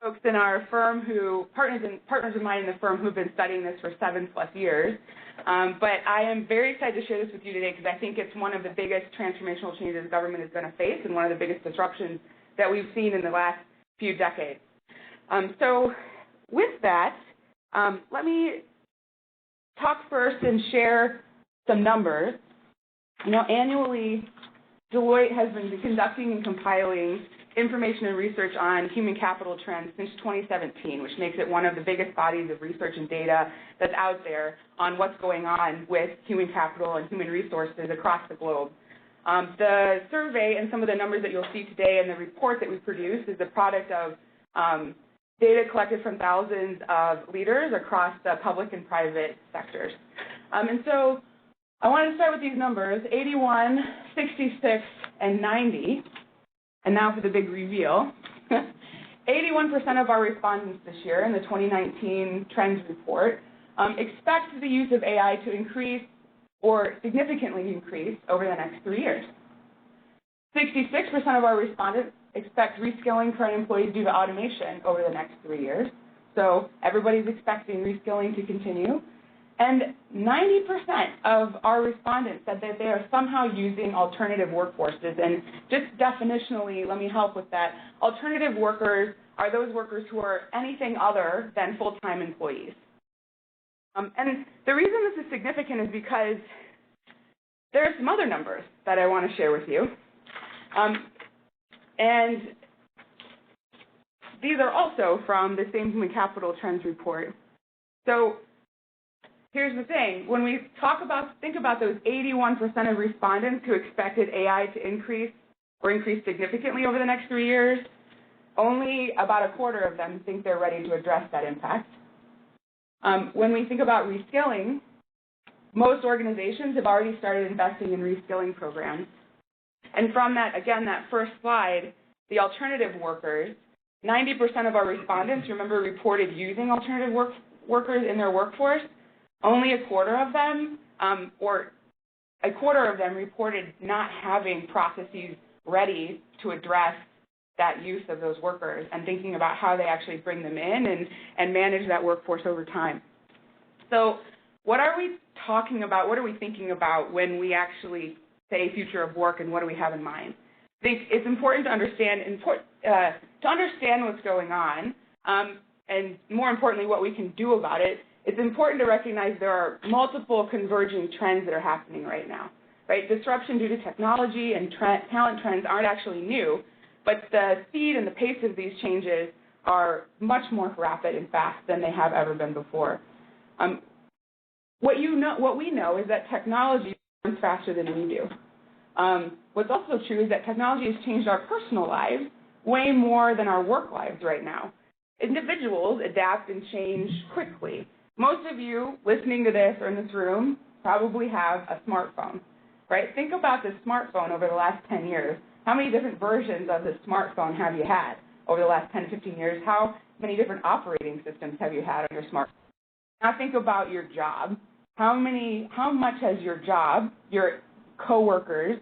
folks in our firm partners of mine in the firm who've been studying this for 7+ years. But I am very excited to share this with you today because I think it's one of the biggest transformational changes government is going to face and one of the biggest disruptions that we've seen in the last few decades. So with that, let me talk first and share some numbers. Annually, Deloitte has been conducting and compiling information and research on human capital trends since 2017, which makes it one of the biggest bodies of research and data that's out there on what's going on with human capital and human resources across the globe. The survey and some of the numbers that you'll see today in the report that we produced is the product of data collected from thousands of leaders across the public and private sectors. And so I want to start with these numbers, 81, 66, and 90. And now for the big reveal. 81% of our respondents this year in the 2019 Trends Report expect the use of AI to increase or significantly increase over the next 3 years. 66% of our respondents expect reskilling current employees due to automation over the next 3 years. So everybody's expecting reskilling to continue. And 90% of our respondents said that they are somehow using alternative workforces. And just definitionally, let me help with that. Alternative workers are those workers who are anything other than full-time employees. And the reason this is significant is because there are some other numbers that I want to share with you. And these are also from the same Human Capital Trends Report. So here's the thing. When we think about those 81% of respondents who expected AI to increase or increase significantly over the next 3 years, only about a quarter of them think they're ready to address that impact. When we think about reskilling, most organizations have already started investing in reskilling programs. And from that, again, that first slide, the alternative workers, 90% of our respondents, remember, reported using alternative workers in their workforce. Only a quarter of them, reported not having processes ready to address that use of those workers and thinking about how they actually bring them in and manage that workforce over time. So what are we talking about? What are we thinking about when we actually say future of work, and what do we have in mind? I think it's important to understand what's going on, and more importantly, what we can do about it. It's important to recognize there are multiple converging trends that are happening right now. Right? Disruption due to technology and talent trends aren't actually new, but the speed and the pace of these changes are much more rapid and fast than they have ever been before. What we know is that technology runs faster than we do. What's also true is that technology has changed our personal lives way more than our work lives right now. Individuals adapt and change quickly. Most of you listening to this or in this room probably have a smartphone, right? Think about the smartphone over the last 10 years. How many different versions of the smartphone have you had over the last 10 to 15 years? How many different operating systems have you had on your smartphone? Now think about your job. How much has your job, your coworkers,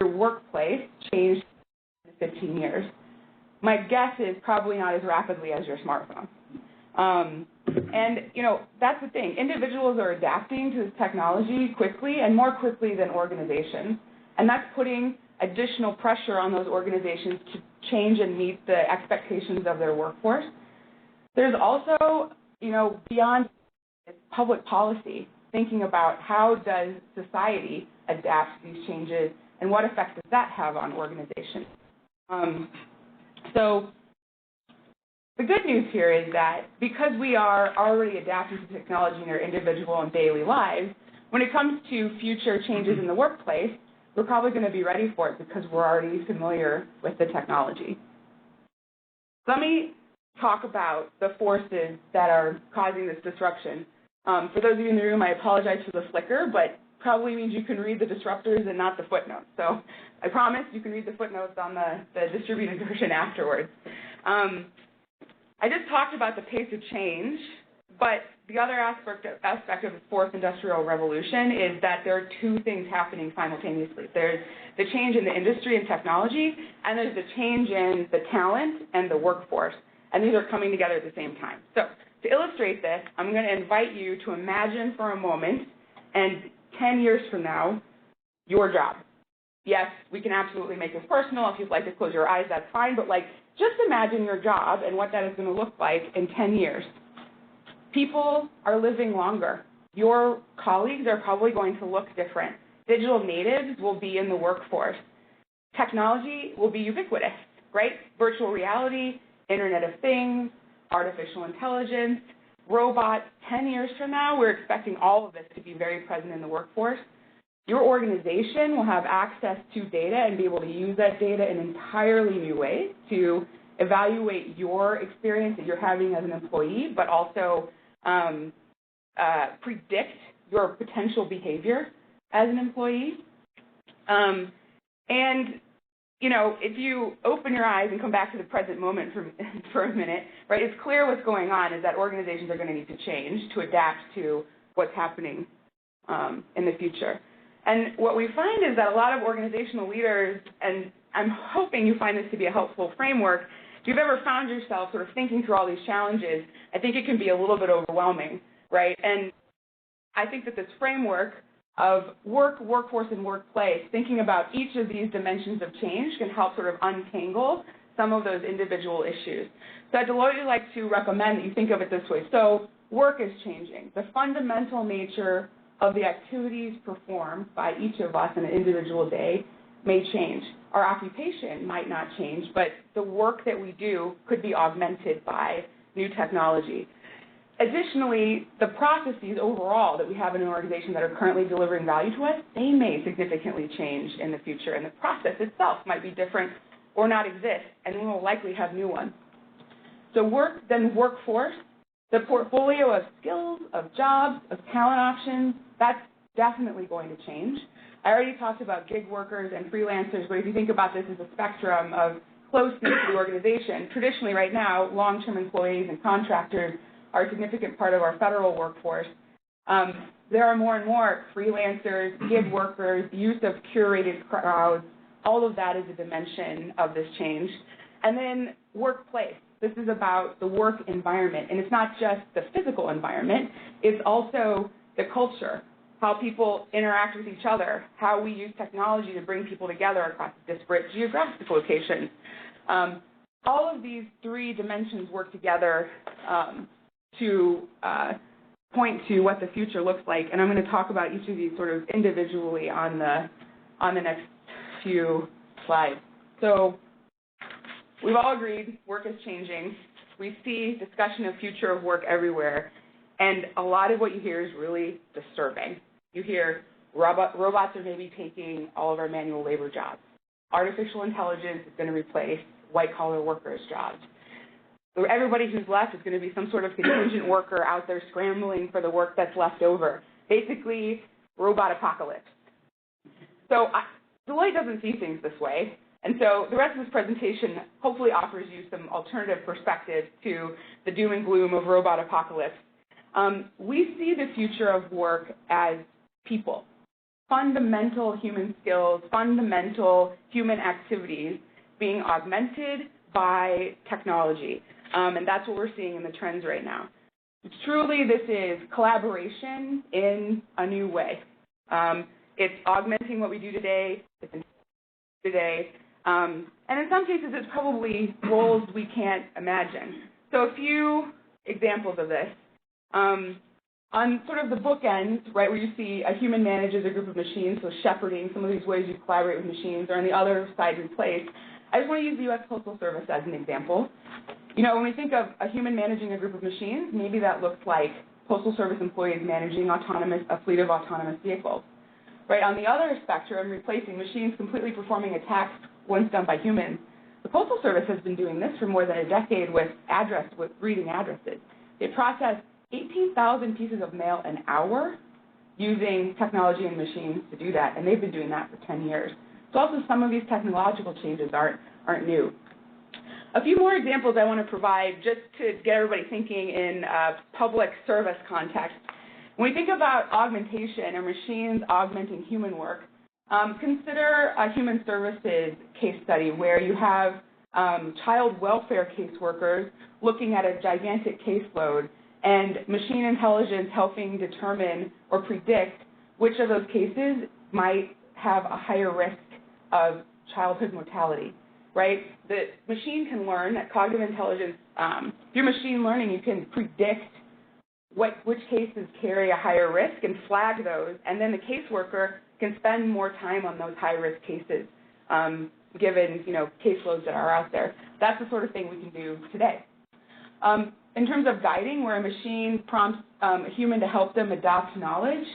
your workplace changed in 15 years? My guess is probably not as rapidly as your smartphone. And, that's the thing. Individuals are adapting to this technology quickly and more quickly than organizations. And that's putting additional pressure on those organizations to change and meet the expectations of their workforce. There's also, beyond public policy, thinking about how does society adapt to these changes and what effect does that have on organizations. So the good news here is that because we are already adapting to technology in our individual and daily lives, when it comes to future changes in the workplace, we're probably going to be ready for it because we're already familiar with the technology. Let me talk about the forces that are causing this disruption. For those of you in the room, I apologize for the flicker, but probably means you can read the disruptors and not the footnotes. So I promise you can read the footnotes on the distributed version afterwards. I just talked about the pace of change, but the other aspect of the fourth industrial revolution is that there are two things happening simultaneously. There's the change in the industry and technology, and there's the change in the talent and the workforce. and these are coming together at the same time. So to illustrate this, I'm going to invite you to imagine for a moment, and 10 years from now, your job. Yes, we can absolutely make this personal. If you'd like to close your eyes, that's fine, but like, just imagine your job and what that is going to look like in 10 years. People are living longer. Your colleagues are probably going to look different. Digital natives will be in the workforce. Technology will be ubiquitous, right? Virtual reality, Internet of Things, artificial intelligence, robots. 10 years from now, we're expecting all of this to be very present in the workforce. Your organization will have access to data and be able to use that data in entirely new ways to evaluate your experience that you're having as an employee, but also predict your potential behavior as an employee. And, you know, if you open your eyes and come back to the present moment for a minute, right, it's clear what's going on is that organizations are going to need to change to adapt to what's happening in the future. And what we find is that a lot of organizational leaders, and I'm hoping you find this to be a helpful framework, if you've ever found yourself sort of thinking through all these challenges, I think it can be a little bit overwhelming, right? And I think that this framework of work, workforce, and workplace, thinking about each of these dimensions of change can help sort of untangle some of those individual issues. So at Deloitte, we like to recommend that you think of it this way. So work is changing. The fundamental nature of the activities performed by each of us in an individual day may change. Our occupation might not change, but the work that we do could be augmented by new technology. Additionally, the processes overall that we have in an organization that are currently delivering value to us, they may significantly change in the future, and the process itself might be different or not exist, and we will likely have new ones. So workforce, the portfolio of skills, of jobs, of talent options, that's definitely going to change. I already talked about gig workers and freelancers, but if you think about this as a spectrum of closeness to the organization, traditionally right now, long-term employees and contractors are a significant part of our federal workforce. There are more and more freelancers, gig workers, use of curated crowds. All of that is a dimension of this change. And then workplace. This is about the work environment, and it's not just the physical environment, it's also the culture, how people interact with each other, how we use technology to bring people together across disparate geographic locations. All of these three dimensions work together to point to what the future looks like, and I'm going to talk about each of these sort of individually on the next few slides. So we've all agreed work is changing. We see discussion of future of work everywhere, and a lot of what you hear is really disturbing. You hear robots are maybe taking all of our manual labor jobs. Artificial intelligence is going to replace white-collar workers' jobs. Everybody who's left is going to be some sort of contingent worker out there scrambling for the work that's left over. Basically, robot apocalypse. So Deloitte doesn't see things this way. And so the rest of this presentation hopefully offers you some alternative perspective to the doom and gloom of robot apocalypse. We see the future of work as people, fundamental human skills, fundamental human activities being augmented by technology. And that's what we're seeing in the trends right now. Truly, this is collaboration in a new way. It's augmenting what we do today, and in some cases, it's probably roles we can't imagine. So a few examples of this. On sort of the bookends, right, where you see a human manages a group of machines, so shepherding, some of these ways you collaborate with machines, or on the other side, replace. I just want to use the U.S. Postal Service as an example. You know, when we think of a human managing a group of machines, maybe that looks like Postal Service employees managing a fleet of autonomous vehicles. Right, on the other spectrum, replacing machines completely performing a task once done by humans. The Postal Service has been doing this for more than a decade with reading addresses. They process 18,000 pieces of mail an hour using technology and machines to do that, and they've been doing that for 10 years. So also some of these technological changes aren't new. A few more examples I want to provide just to get everybody thinking in public service context. When we think about augmentation or machines augmenting human work, consider a human services case study where you have child welfare caseworkers looking at a gigantic caseload, and machine intelligence helping determine or predict which of those cases might have a higher risk of childhood mortality, right? The machine can learn that cognitive intelligence, through machine learning, you can predict which cases carry a higher risk and flag those, and then the caseworker can spend more time on those high-risk cases, given, caseloads that are out there. That's the sort of thing we can do today. In terms of guiding, where a machine prompts a human to help them adopt knowledge,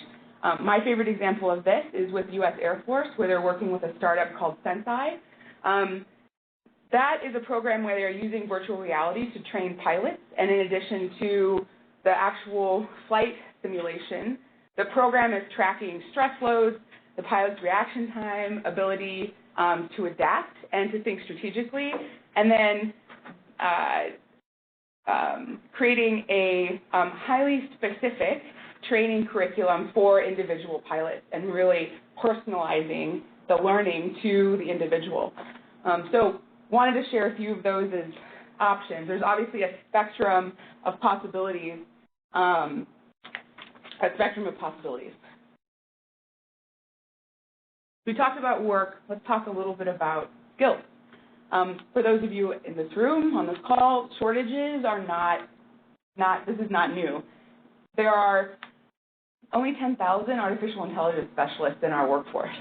my favorite example of this is with U.S. Air Force, where they're working with a startup called Sensei. That is a program where they're using virtual reality to train pilots, and in addition to the actual flight simulation, the program is tracking stress loads, the pilot's reaction time, ability to adapt and to think strategically, and then creating a highly specific training curriculum for individual pilots and really personalizing the learning to the individual. So wanted to share a few of those as options. There's obviously a spectrum of possibilities. We talked about work. Let's talk a little bit about skills. For those of you in this room, on this call, shortages are this is not new. There are only 10,000 artificial intelligence specialists in our workforce.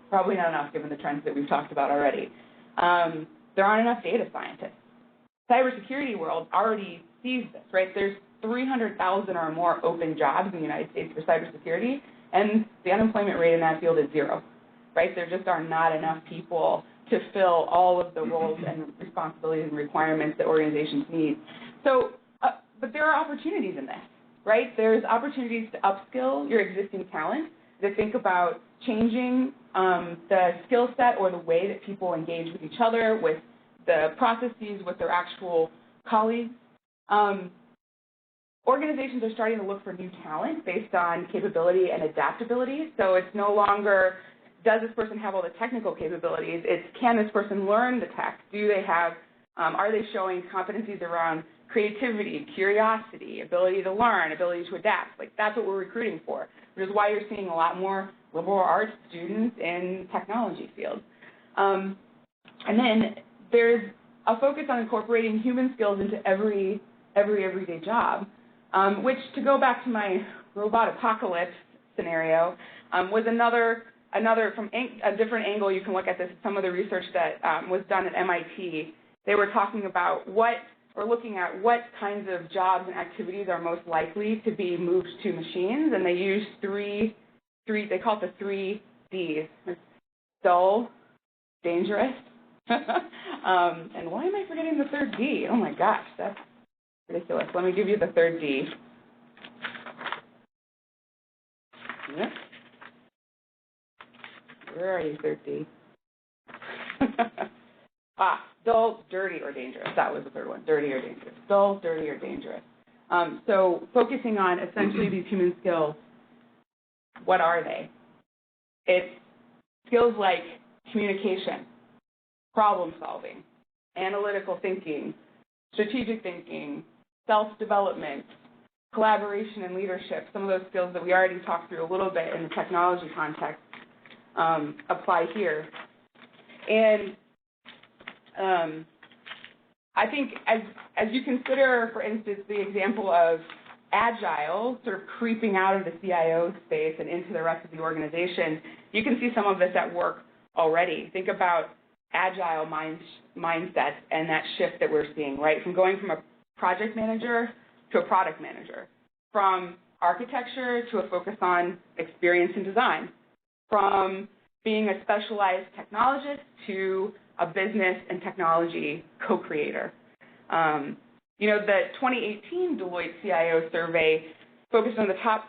Probably not enough given the trends that we've talked about already. There aren't enough data scientists. Cybersecurity world already sees this, right? There's 300,000 or more open jobs in the United States for cybersecurity, and the unemployment rate in that field is 0, right? There just are not enough people to fill all of the roles and responsibilities and requirements that organizations need. So, but there are opportunities in this, right? There's opportunities to upskill your existing talent, to think about changing the skill set or the way that people engage with each other, with the processes, with their actual colleagues. Organizations are starting to look for new talent based on capability and adaptability. So it's no longer, does this person have all the technical capabilities? It's, can this person learn the tech? Do they have, are they showing competencies around creativity, curiosity, ability to learn, ability to adapt? Like, that's what we're recruiting for, which is why you're seeing a lot more liberal arts students in technology fields. And then there's a focus on incorporating human skills into every everyday job, which, to go back to my robot apocalypse scenario, was another from a different angle you can look at this. Some of the research that was done at MIT, they were talking about looking at what kinds of jobs and activities are most likely to be moved to machines, and they used they call it the 3 Ds: dull, dangerous, and why am I forgetting the third D? Oh my gosh, that's ridiculous. Let me give you the third D. Yep. Where are you, third D? Dull, dirty, or dangerous. That was the third one, dirty or dangerous. Dull, dirty, or dangerous. So focusing on essentially these human skills, what are they? It's skills like communication, problem solving, analytical thinking, strategic thinking, self-development, collaboration and leadership. Some of those skills that we already talked through a little bit in the technology context apply here. And I think as you consider, for instance, the example of Agile sort of creeping out of the CIO space and into the rest of the organization, you can see some of this at work already. Think about Agile mindsets and that shift that we're seeing, right? From going from a project manager to a product manager, from architecture to a focus on experience and design, from being a specialized technologist to a business and technology co-creator. The 2018 Deloitte CIO survey focused on the top,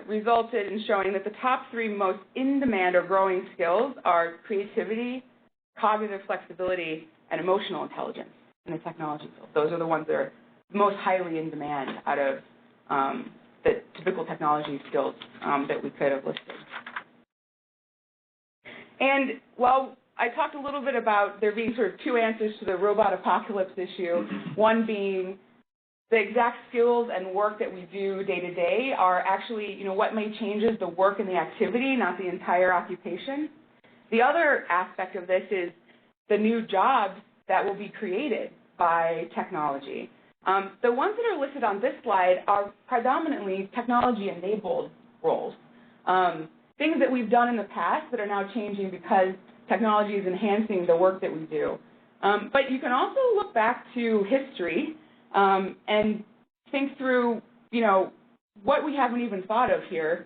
resulted in showing that the top 3 most in-demand or growing skills are creativity, cognitive flexibility, and emotional intelligence in the technology field. Those are the ones that are most highly in demand out of the typical technology skills that we could have listed. And while I talked a little bit about there being sort of two answers to the robot apocalypse issue, one being the exact skills and work that we do day to day are actually, what may change is the work and the activity, not the entire occupation. The other aspect of this is the new jobs that will be created by technology. The ones that are listed on this slide are predominantly technology-enabled roles, things that we've done in the past that are now changing because technology is enhancing the work that we do. But you can also look back to history and think through, what we haven't even thought of here.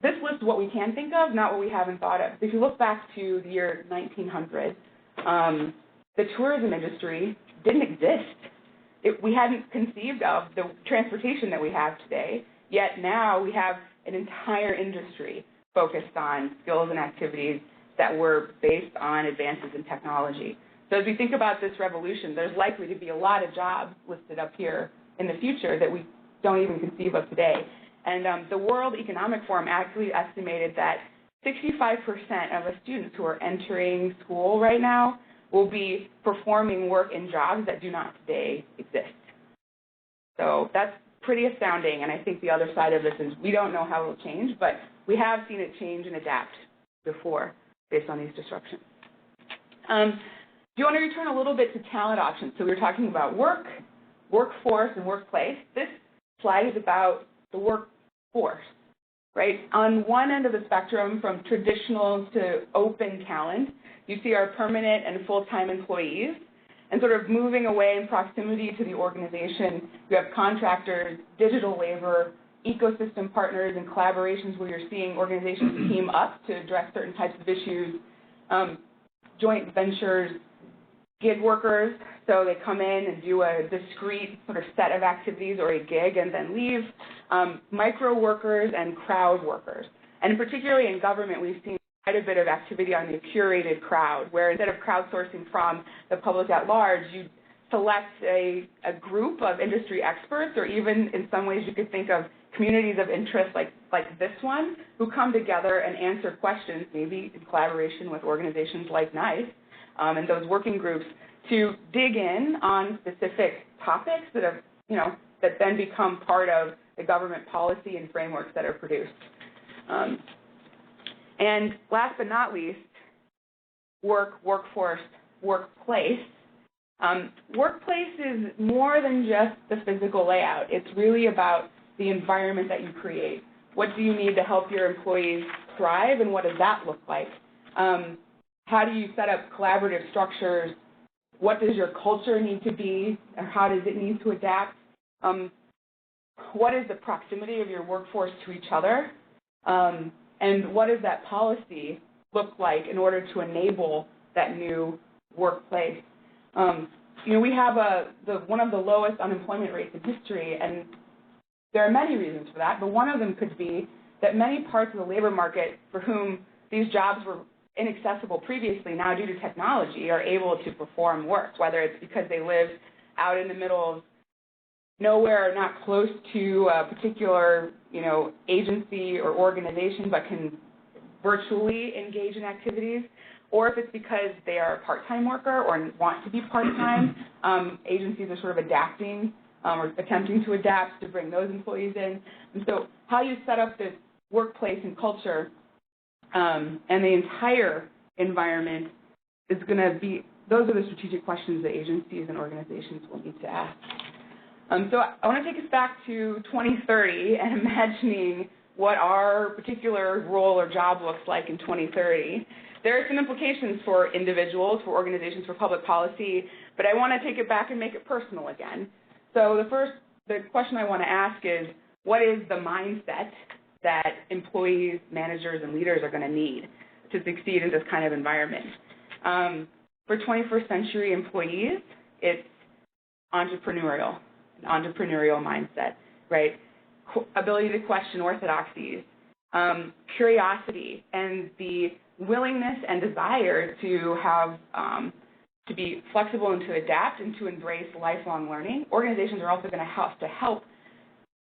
This lists what we can think of, not what we haven't thought of. If you look back to the year 1900, the tourism industry didn't exist. We hadn't conceived of the transportation that we have today, yet now we have an entire industry focused on skills and activities that were based on advances in technology. So as we think about this revolution, there's likely to be a lot of jobs listed up here in the future that we don't even conceive of today. And the World Economic Forum actually estimated that 65% of the students who are entering school right now will be performing work in jobs that do not today exist. So that's pretty astounding, and I think the other side of this is we don't know how it will change, but we have seen it change and adapt before based on these disruptions. Do you want to return a little bit to talent options? So we were talking about work, workforce, and workplace. This slide is about the workforce, right? On one end of the spectrum, from traditional to open talent, you see our permanent and full-time employees, and sort of moving away in proximity to the organization, you have contractors, digital labor, ecosystem partners, and collaborations where you're seeing organizations team up to address certain types of issues, joint ventures, gig workers, so they come in and do a discrete sort of set of activities or a gig and then leave, micro workers and crowd workers. And particularly in government, we've seen quite a bit of activity on the curated crowd, where instead of crowdsourcing from the public at large, you select a group of industry experts, or even in some ways you could think of communities of interest like this one, who come together and answer questions, maybe in collaboration with organizations like NICE, and those working groups, to dig in on specific topics that have, that then become part of the government policy and frameworks that are produced. And last but not least, workforce, workplace. Workplace is more than just the physical layout. It's really about the environment that you create. What do you need to help your employees thrive, and what does that look like? How do you set up collaborative structures? What does your culture need to be, or how does it need to adapt? What is the proximity of your workforce to each other? And what does that policy look like in order to enable that new workplace? We have one of the lowest unemployment rates in history, and there are many reasons for that, but one of them could be that many parts of the labor market for whom these jobs were inaccessible previously, now due to technology, are able to perform work, whether it's because they live out in the middle of nowhere or not close to a particular, agency or organization, but can virtually engage in activities, or if it's because they are a part-time worker or want to be part-time. Agencies are sort of adapting or attempting to adapt to bring those employees in. And so how you set up this workplace and culture and the entire environment is going to be, those are the strategic questions that agencies and organizations will need to ask. So I want to take us back to 2030 and imagining what our particular role or job looks like in 2030. There are some implications for individuals, for organizations, for public policy, but I want to take it back and make it personal again. So the question I want to ask is, what is the mindset that employees, managers, and leaders are going to need to succeed in this kind of environment? For 21st century employees, it's entrepreneurial, an entrepreneurial mindset, right? Ability to question orthodoxies, curiosity, and the willingness and desire to have to be flexible and to adapt and to embrace lifelong learning. Organizations are also going to have to help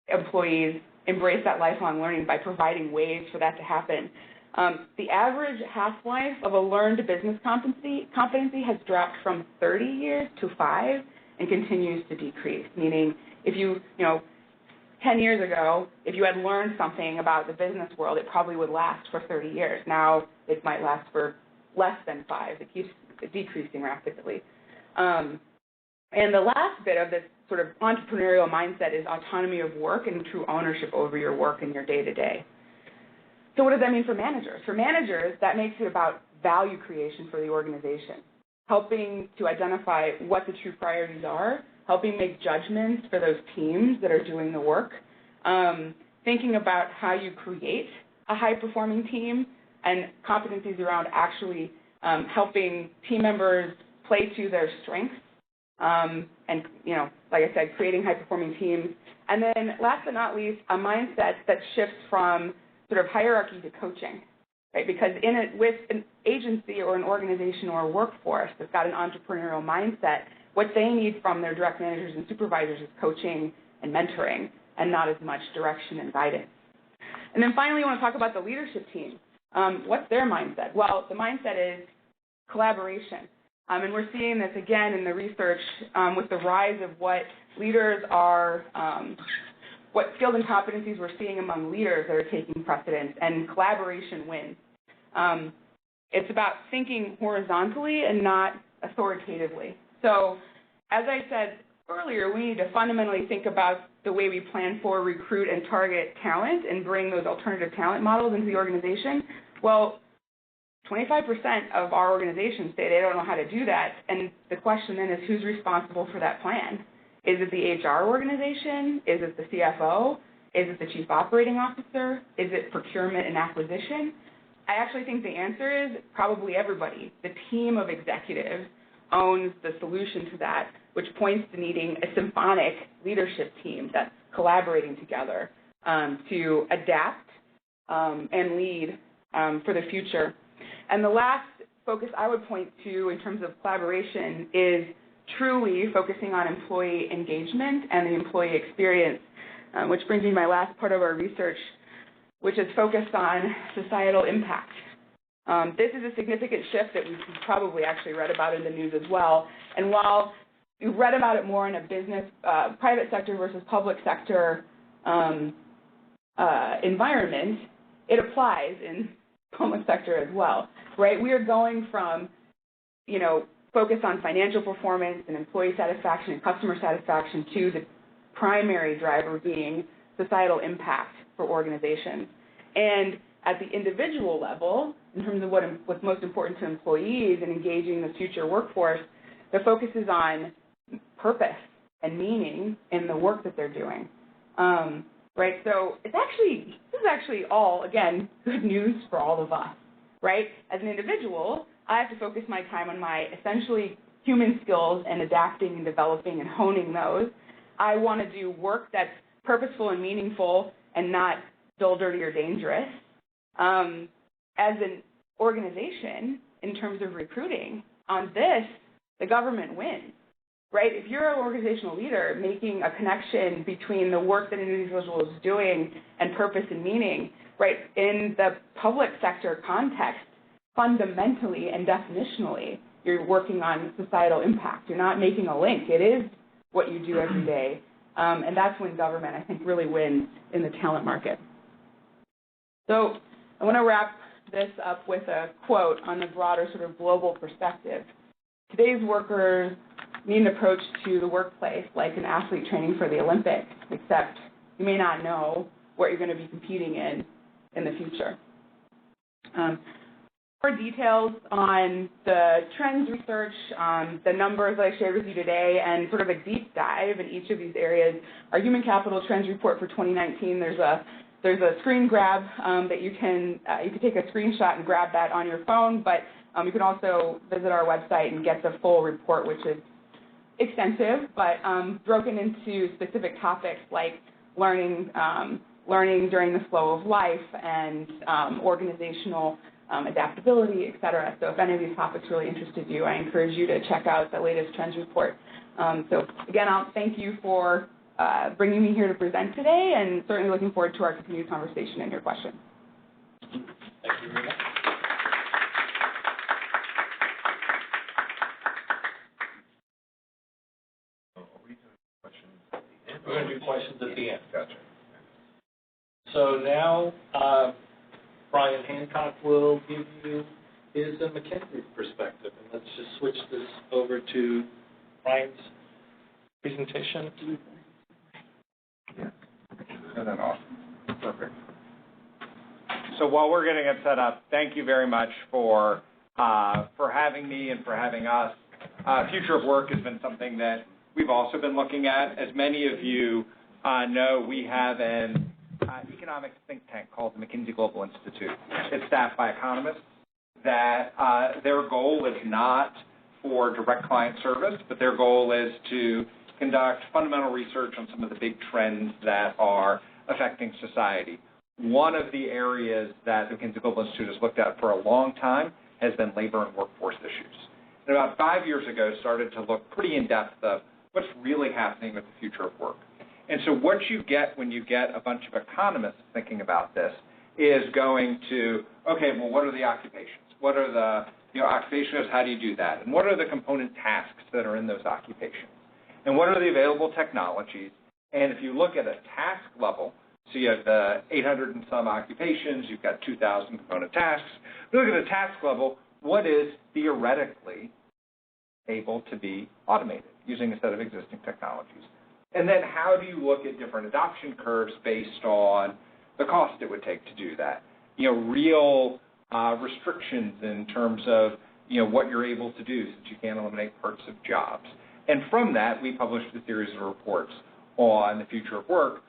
employees embrace that lifelong learning by providing ways for that to happen. The average half-life of a learned business competency has dropped from 30 years to 5 and continues to decrease, meaning if you 10 years ago, if you had learned something about the business world, it probably would last for 30 years. Now it might last for less than 5. It keeps decreasing rapidly. And the last bit of this sort of entrepreneurial mindset is autonomy of work and true ownership over your work and your day-to-day. So what does that mean for managers? For managers, that makes it about value creation for the organization, helping to identify what the true priorities are, helping make judgments for those teams that are doing the work, thinking about how you create a high-performing team and competencies around actually helping team members play to their strengths, and, like I said, creating high-performing teams. And then last but not least, a mindset that shifts from sort of hierarchy to coaching, right? Because with an agency or an organization or a workforce that's got an entrepreneurial mindset, what they need from their direct managers and supervisors is coaching and mentoring and not as much direction and guidance. And then finally, I want to talk about the leadership team. What's their mindset? Well, the mindset is collaboration. And we're seeing this again in the research with the rise of what leaders are, what skills and competencies we're seeing among leaders that are taking precedence, and collaboration wins. It's about thinking horizontally and not authoritatively. So as I said earlier, we need to fundamentally think about the way we plan for, recruit, and target talent and bring those alternative talent models into the organization. Well, 25% of our organizations say they don't know how to do that, and the question then is who's responsible for that plan? Is it the HR organization? Is it the CFO? Is it the Chief Operating Officer? Is it procurement and acquisition? I actually think the answer is probably everybody. The team of executives owns the solution to that, which points to needing a symphonic leadership team that's collaborating together to adapt and lead for the future. And the last focus I would point to in terms of collaboration is truly focusing on employee engagement and the employee experience, which brings me to my last part of our research, which is focused on societal impact. This is a significant shift that we've probably actually read about in the news as well. And while you've read about it more in a business, private sector versus public sector environment, it applies in public sector as well, right? We are going from, focus on financial performance and employee satisfaction and customer satisfaction to the primary driver being societal impact for organizations. And at the individual level, in terms of what's most important to employees and engaging the future workforce, the focus is on purpose and meaning in the work that they're doing. Right? So this is actually all, again, good news for all of us, right? As an individual, I have to focus my time on my essentially human skills and adapting and developing and honing those. I want to do work that's purposeful and meaningful and not dull, dirty, or dangerous. As an organization, in terms of recruiting, on this, the government wins. Right? If you're an organizational leader making a connection between the work that an individual is doing and purpose and meaning, right, in the public sector context, fundamentally and definitionally, you're working on societal impact. You're not making a link. It is what you do every day. And that's when government, I think, really wins in the talent market. So I want to wrap this up with a quote on the broader sort of global perspective. Today's workers need an approach to the workplace like an athlete training for the Olympics, except you may not know what you're going to be competing in the future. More details on the trends research, the numbers that I shared with you today, and sort of a deep dive in each of these areas. Our Human Capital Trends Report for 2019, there's a screen grab that you can take a screenshot and grab that on your phone, but you can also visit our website and get the full report, which is extensive, but broken into specific topics like learning during the flow of life and organizational adaptability, et cetera. So if any of these topics really interested you, I encourage you to check out the latest trends report. So again, I'll thank you for bringing me here to present today, and certainly looking forward to our continued conversation and your questions. Thank you very much. We're going to do questions at the end. Gotcha. So now, Bryan Hancock will give you his McKinsey perspective. And let's just switch this over to Bryan's presentation. Isn't that awesome? Perfect. So while we're getting it set up, thank you very much for having me and for having us. Future of work has been something that we've also been looking at. As many of you know, we have an economic think tank called the McKinsey Global Institute. It's staffed by economists that their goal is not for direct client service, but their goal is to conduct fundamental research on some of the big trends that are affecting society. One of the areas that the McKinsey Global Institute has looked at for a long time has been labor and workforce issues. And about 5 years ago, started to look pretty in-depth of what's really happening with the future of work. And so what you get when you get a bunch of economists thinking about this is going to, okay, well, what are the occupations? What are the occupations? How do you do that? And what are the component tasks that are in those occupations? And what are the available technologies? And if you look at a task level, so you have the 800 and some occupations, you've got 2,000 component tasks. If you look at the task level, what is theoretically able to be automated using a set of existing technologies? And then how do you look at different adoption curves based on the cost it would take to do that? Real restrictions in terms of, what you're able to do since you can't eliminate parts of jobs. And from that, we published a series of reports on the future of work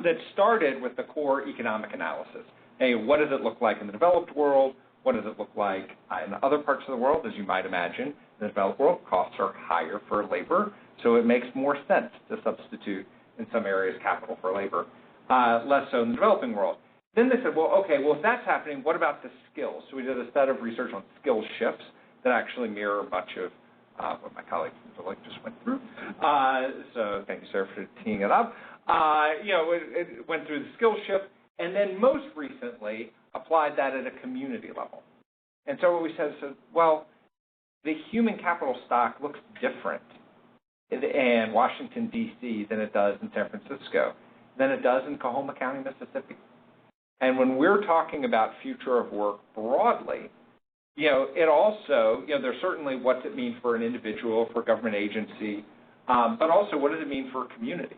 that started with the core economic analysis. Hey, what does it look like in the developed world? What does it look like in other parts of the world? As you might imagine, in the developed world, costs are higher for labor, so it makes more sense to substitute in some areas capital for labor, less so in the developing world. Then they said, well, okay, well, if that's happening, what about the skills? So we did a set of research on skill shifts that actually mirror much of what my colleague Deloitte just went through. So thank you, Sarah, for teeing it up. It went through the skill shift, and then most recently applied that at a community level. And so what we said is, well, the human capital stock looks different in Washington, D.C. than it does in San Francisco, than it does in Coahoma County, Mississippi. And when we're talking about future of work broadly, it also, there's certainly what's it mean for an individual, for a government agency, but also what does it mean for a community?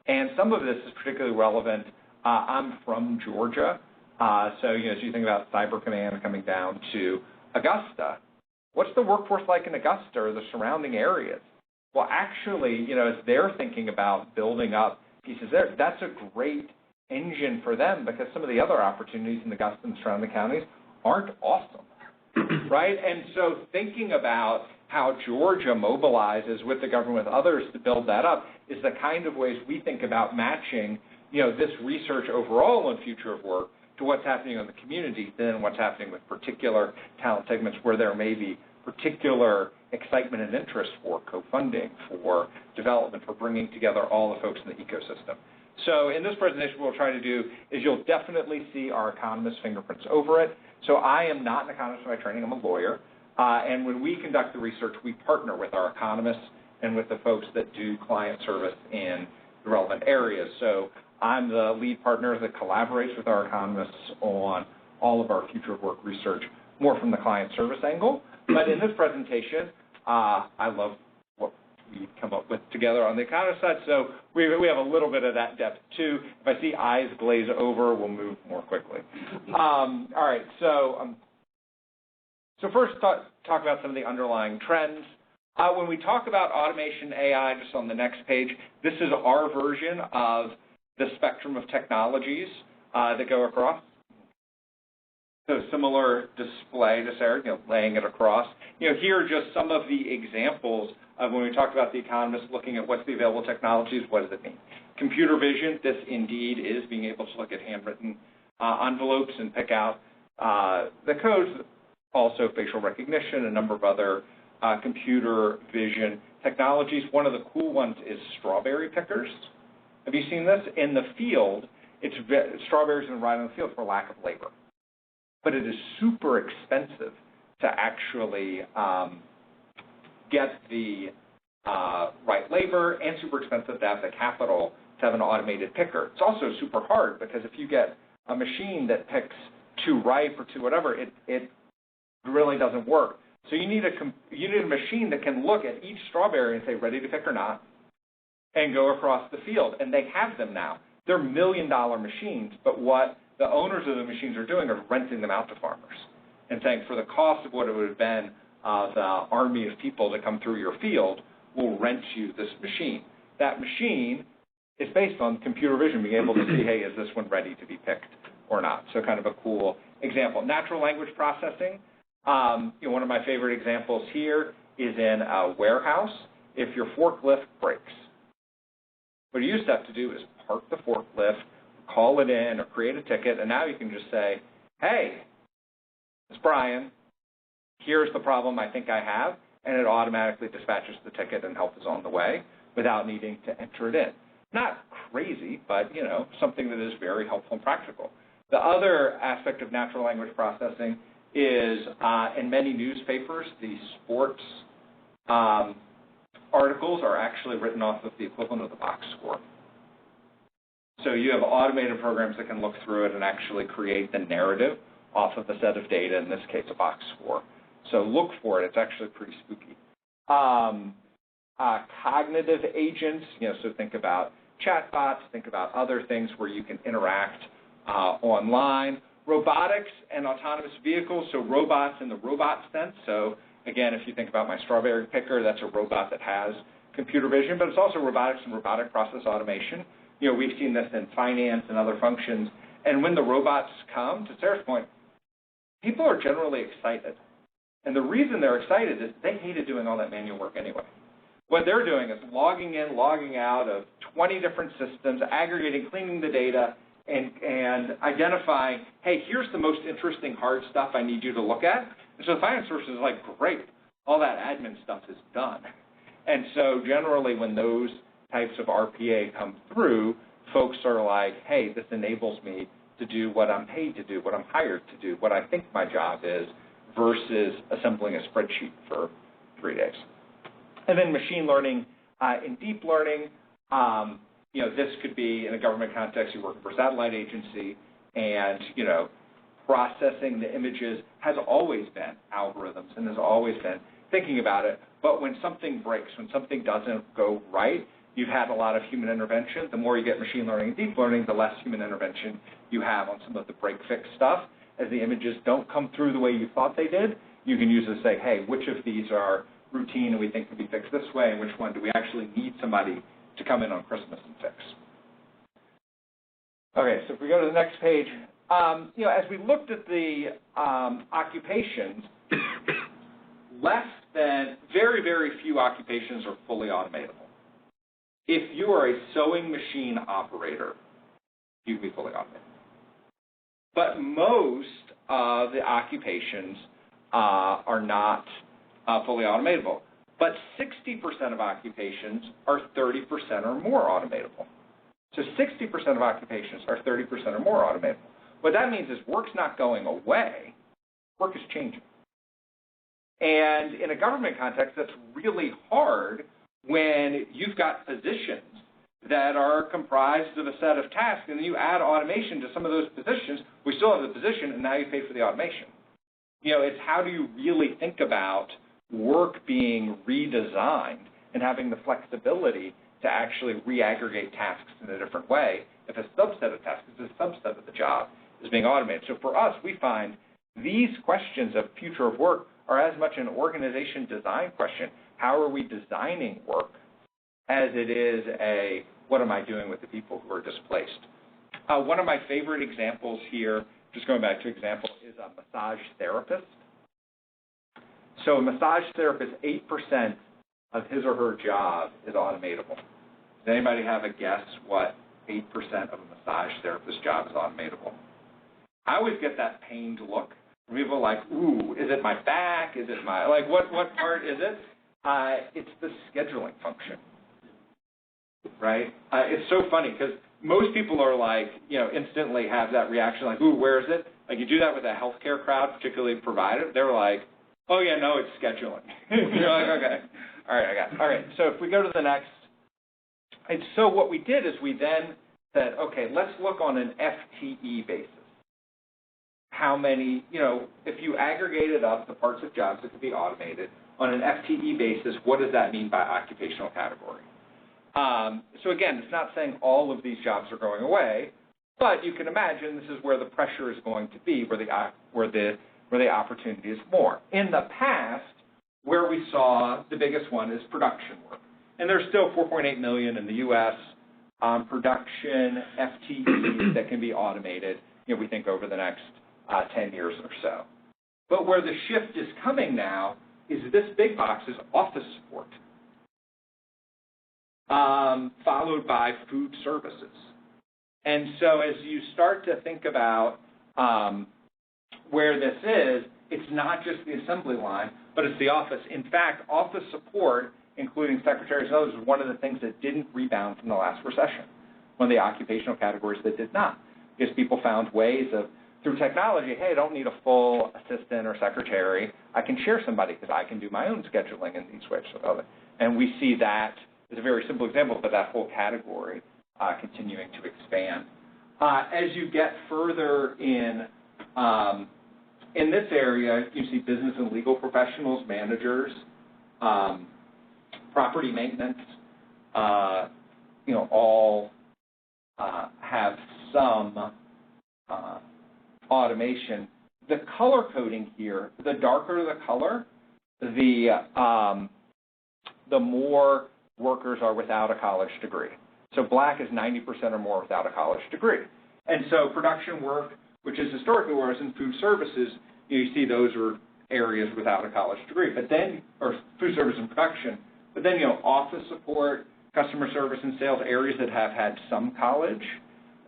And some of this is particularly relevant. I'm from Georgia, so as you think about Cyber Command coming down to Augusta, what's the workforce like in Augusta or the surrounding areas? Well, actually, as they're thinking about building up pieces there, that's a great engine for them because some of the other opportunities in Augusta and surrounding counties aren't awesome, right? And so thinking about how Georgia mobilizes with the government, with others to build that up is the kind of ways we think about matching, this research overall on future of work to what's happening in the community, then what's happening with particular talent segments where there may be particular excitement and interest for co-funding, for development, for bringing together all the folks in the ecosystem. So in this presentation, what we'll try to do is you'll definitely see our economist fingerprints over it. So I am not an economist by training, I'm a lawyer. And when we conduct the research, we partner with our economists and with the folks that do client service in the relevant areas. So I'm the lead partner that collaborates with our economists on all of our future of work research, more from the client service angle. But in this presentation, I love what we come up with together on the economist side. So we have a little bit of that depth too. If I see eyes glaze over, we'll move more quickly. All right, so first talk about some of the underlying trends. When we talk about automation AI, just on the next page, this is our version of the spectrum of technologies that go across. So similar display to Sarah, laying it across. Here are just some of the examples of when we talked about the economists looking at what's the available technologies, what does it mean? Computer vision, this indeed is being able to look at handwritten envelopes and pick out the codes. Also facial recognition, a number of other computer vision technologies. One of the cool ones is strawberry pickers. Have you seen this? In the field, strawberries have been right on the field for lack of labor. but it is super expensive to actually get the right labor, and super expensive to have the capital to have an automated picker. It's also super hard because if you get a machine that picks too ripe or too whatever, it really doesn't work. So you need a machine that can look at each strawberry and say, ready to pick or not, and go across the field. And they have them now. They're $1 million machines, but what the owners of the machines are doing are renting them out to farmers and saying, for the cost of what it would have been the army of people to come through your field, we'll rent you this machine. That machine is based on computer vision, being able to see, hey, is this one ready to be picked or not? So kind of a cool example. Natural language processing. One of my favorite examples here is in a warehouse. If your forklift breaks, what you used to have to do is park the forklift, call it in, or create a ticket, and now you can just say, hey, it's Bryan. Here's the problem I think I have, and it automatically dispatches the ticket and help is on the way without needing to enter it in. Not crazy, but something that is very helpful and practical. The other aspect of natural language processing is in many newspapers, the sports articles are actually written off of the equivalent of the box score. So you have automated programs that can look through it and actually create the narrative off of a set of data, in this case, a box score. So look for it. It's actually pretty spooky. Cognitive agents, so think about chatbots, think about other things where you can interact online. Robotics and autonomous vehicles, so robots in the robot sense. So again, if you think about my strawberry picker, that's a robot that has computer vision, but it's also robotics and robotic process automation. We've seen this in finance and other functions. And when the robots come, to Sarah's point, people are generally excited. And the reason they're excited is they hated doing all that manual work anyway. What they're doing is logging in, logging out of 20 different systems, aggregating, cleaning the data, and identifying, hey, here's the most interesting hard stuff I need you to look at. And so the finance person is like, great, all that admin stuff is done. And so generally when those types of RPA come through, folks are like, hey, this enables me to do what I'm paid to do, what I'm hired to do, what I think my job is, versus assembling a spreadsheet for 3 days. And then machine learning and deep learning, this could be in a government context, you're working for a satellite agency, and, processing the images has always been algorithms and has always been thinking about it. But when something breaks, when something doesn't go right, you've had a lot of human intervention. The more you get machine learning and deep learning, the less human intervention you have on some of the break-fix stuff. As the images don't come through the way you thought they did, you can use it to say, hey, which of these are routine and we think can be fixed this way, and which one do we actually need somebody to come in on Christmas and fix? Okay, so if we go to the next page, as we looked at the occupations, less than very, very few occupations are fully automatable. If you are a sewing machine operator, you can be fully automated. But most of the occupations are not fully automatable. But 60% of occupations are 30% or more automatable. So 60% of occupations are 30% or more automatable. What that means is work's not going away, work is changing. And in a government context, that's really hard when you've got positions that are comprised of a set of tasks, and then you add automation to some of those positions. We still have the position, and now you pay for the automation. It's how do you really think about work being redesigned and having the flexibility to actually re-aggregate tasks in a different way if a subset of tasks, if a subset of the job is being automated. So for us, we find these questions of future of work are as much an organization design question. How are we designing work as it is a what am I doing with the people who are displaced? One of my favorite examples here, just going back to example, is a massage therapist. So a massage therapist, 8% of his or her job is automatable. Does anybody have a guess what 8% of a massage therapist's job is automatable? I always get that pained look. People are like, ooh, is it my back? Is it my, what part is it? It's the scheduling function, right? It's so funny because most people are like, instantly have that reaction like, ooh, where is it? Like you do that with a healthcare crowd, particularly provider, they're like, oh yeah, no, it's scheduling. You're like, okay, all right, I got it. All right, so if we go to the next, and so what we did is we then said, okay, let's look on an FTE basis. How many, if you aggregated up the parts of jobs that could be automated on an FTE basis, what does that mean by occupational category? So again, it's not saying all of these jobs are going away, but you can imagine this is where the pressure is going to be, where the opportunity is more. In the past, where we saw the biggest one is production work. And there's still 4.8 million in the U.S. Production FTEs that can be automated, we think over the next 10 years or so. But where the shift is coming now is this big box is office support, followed by food services. And so as you start to think about where this is, it's not just the assembly line, but it's the office. In fact, office support, including secretaries and others, is one of the things that didn't rebound from the last recession, one of the occupational categories that did not, because people found ways of, through technology, hey, I don't need a full assistant or secretary. I can share somebody because I can do my own scheduling in these ways. And we see that as a very simple example, but that whole category continuing to expand. As you get further in this area, you see business and legal professionals, managers, property maintenance, all have some automation. The color coding here, the darker the color, the more workers are without a college degree. So black is 90% or more without a college degree. And so production work, which is historically, whereas in food services, you see those are areas without a college degree, but then, or food service and production, but then, office support, customer service and sales, areas that have had some college,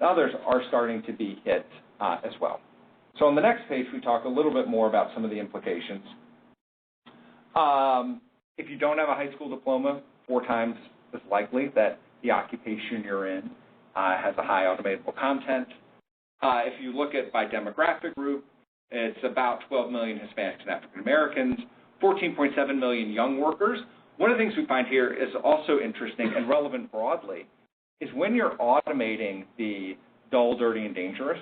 others are starting to be hit as well. So on the next page, we talk a little bit more about some of the implications. If you don't have a high school diploma, 4 times as likely that the occupation you're in has a high automatable content. If you look at by demographic group, it's about 12 million Hispanics and African Americans, 14.7 million young workers. One of the things we find here is also interesting and relevant broadly is when you're automating the dull, dirty, and dangerous,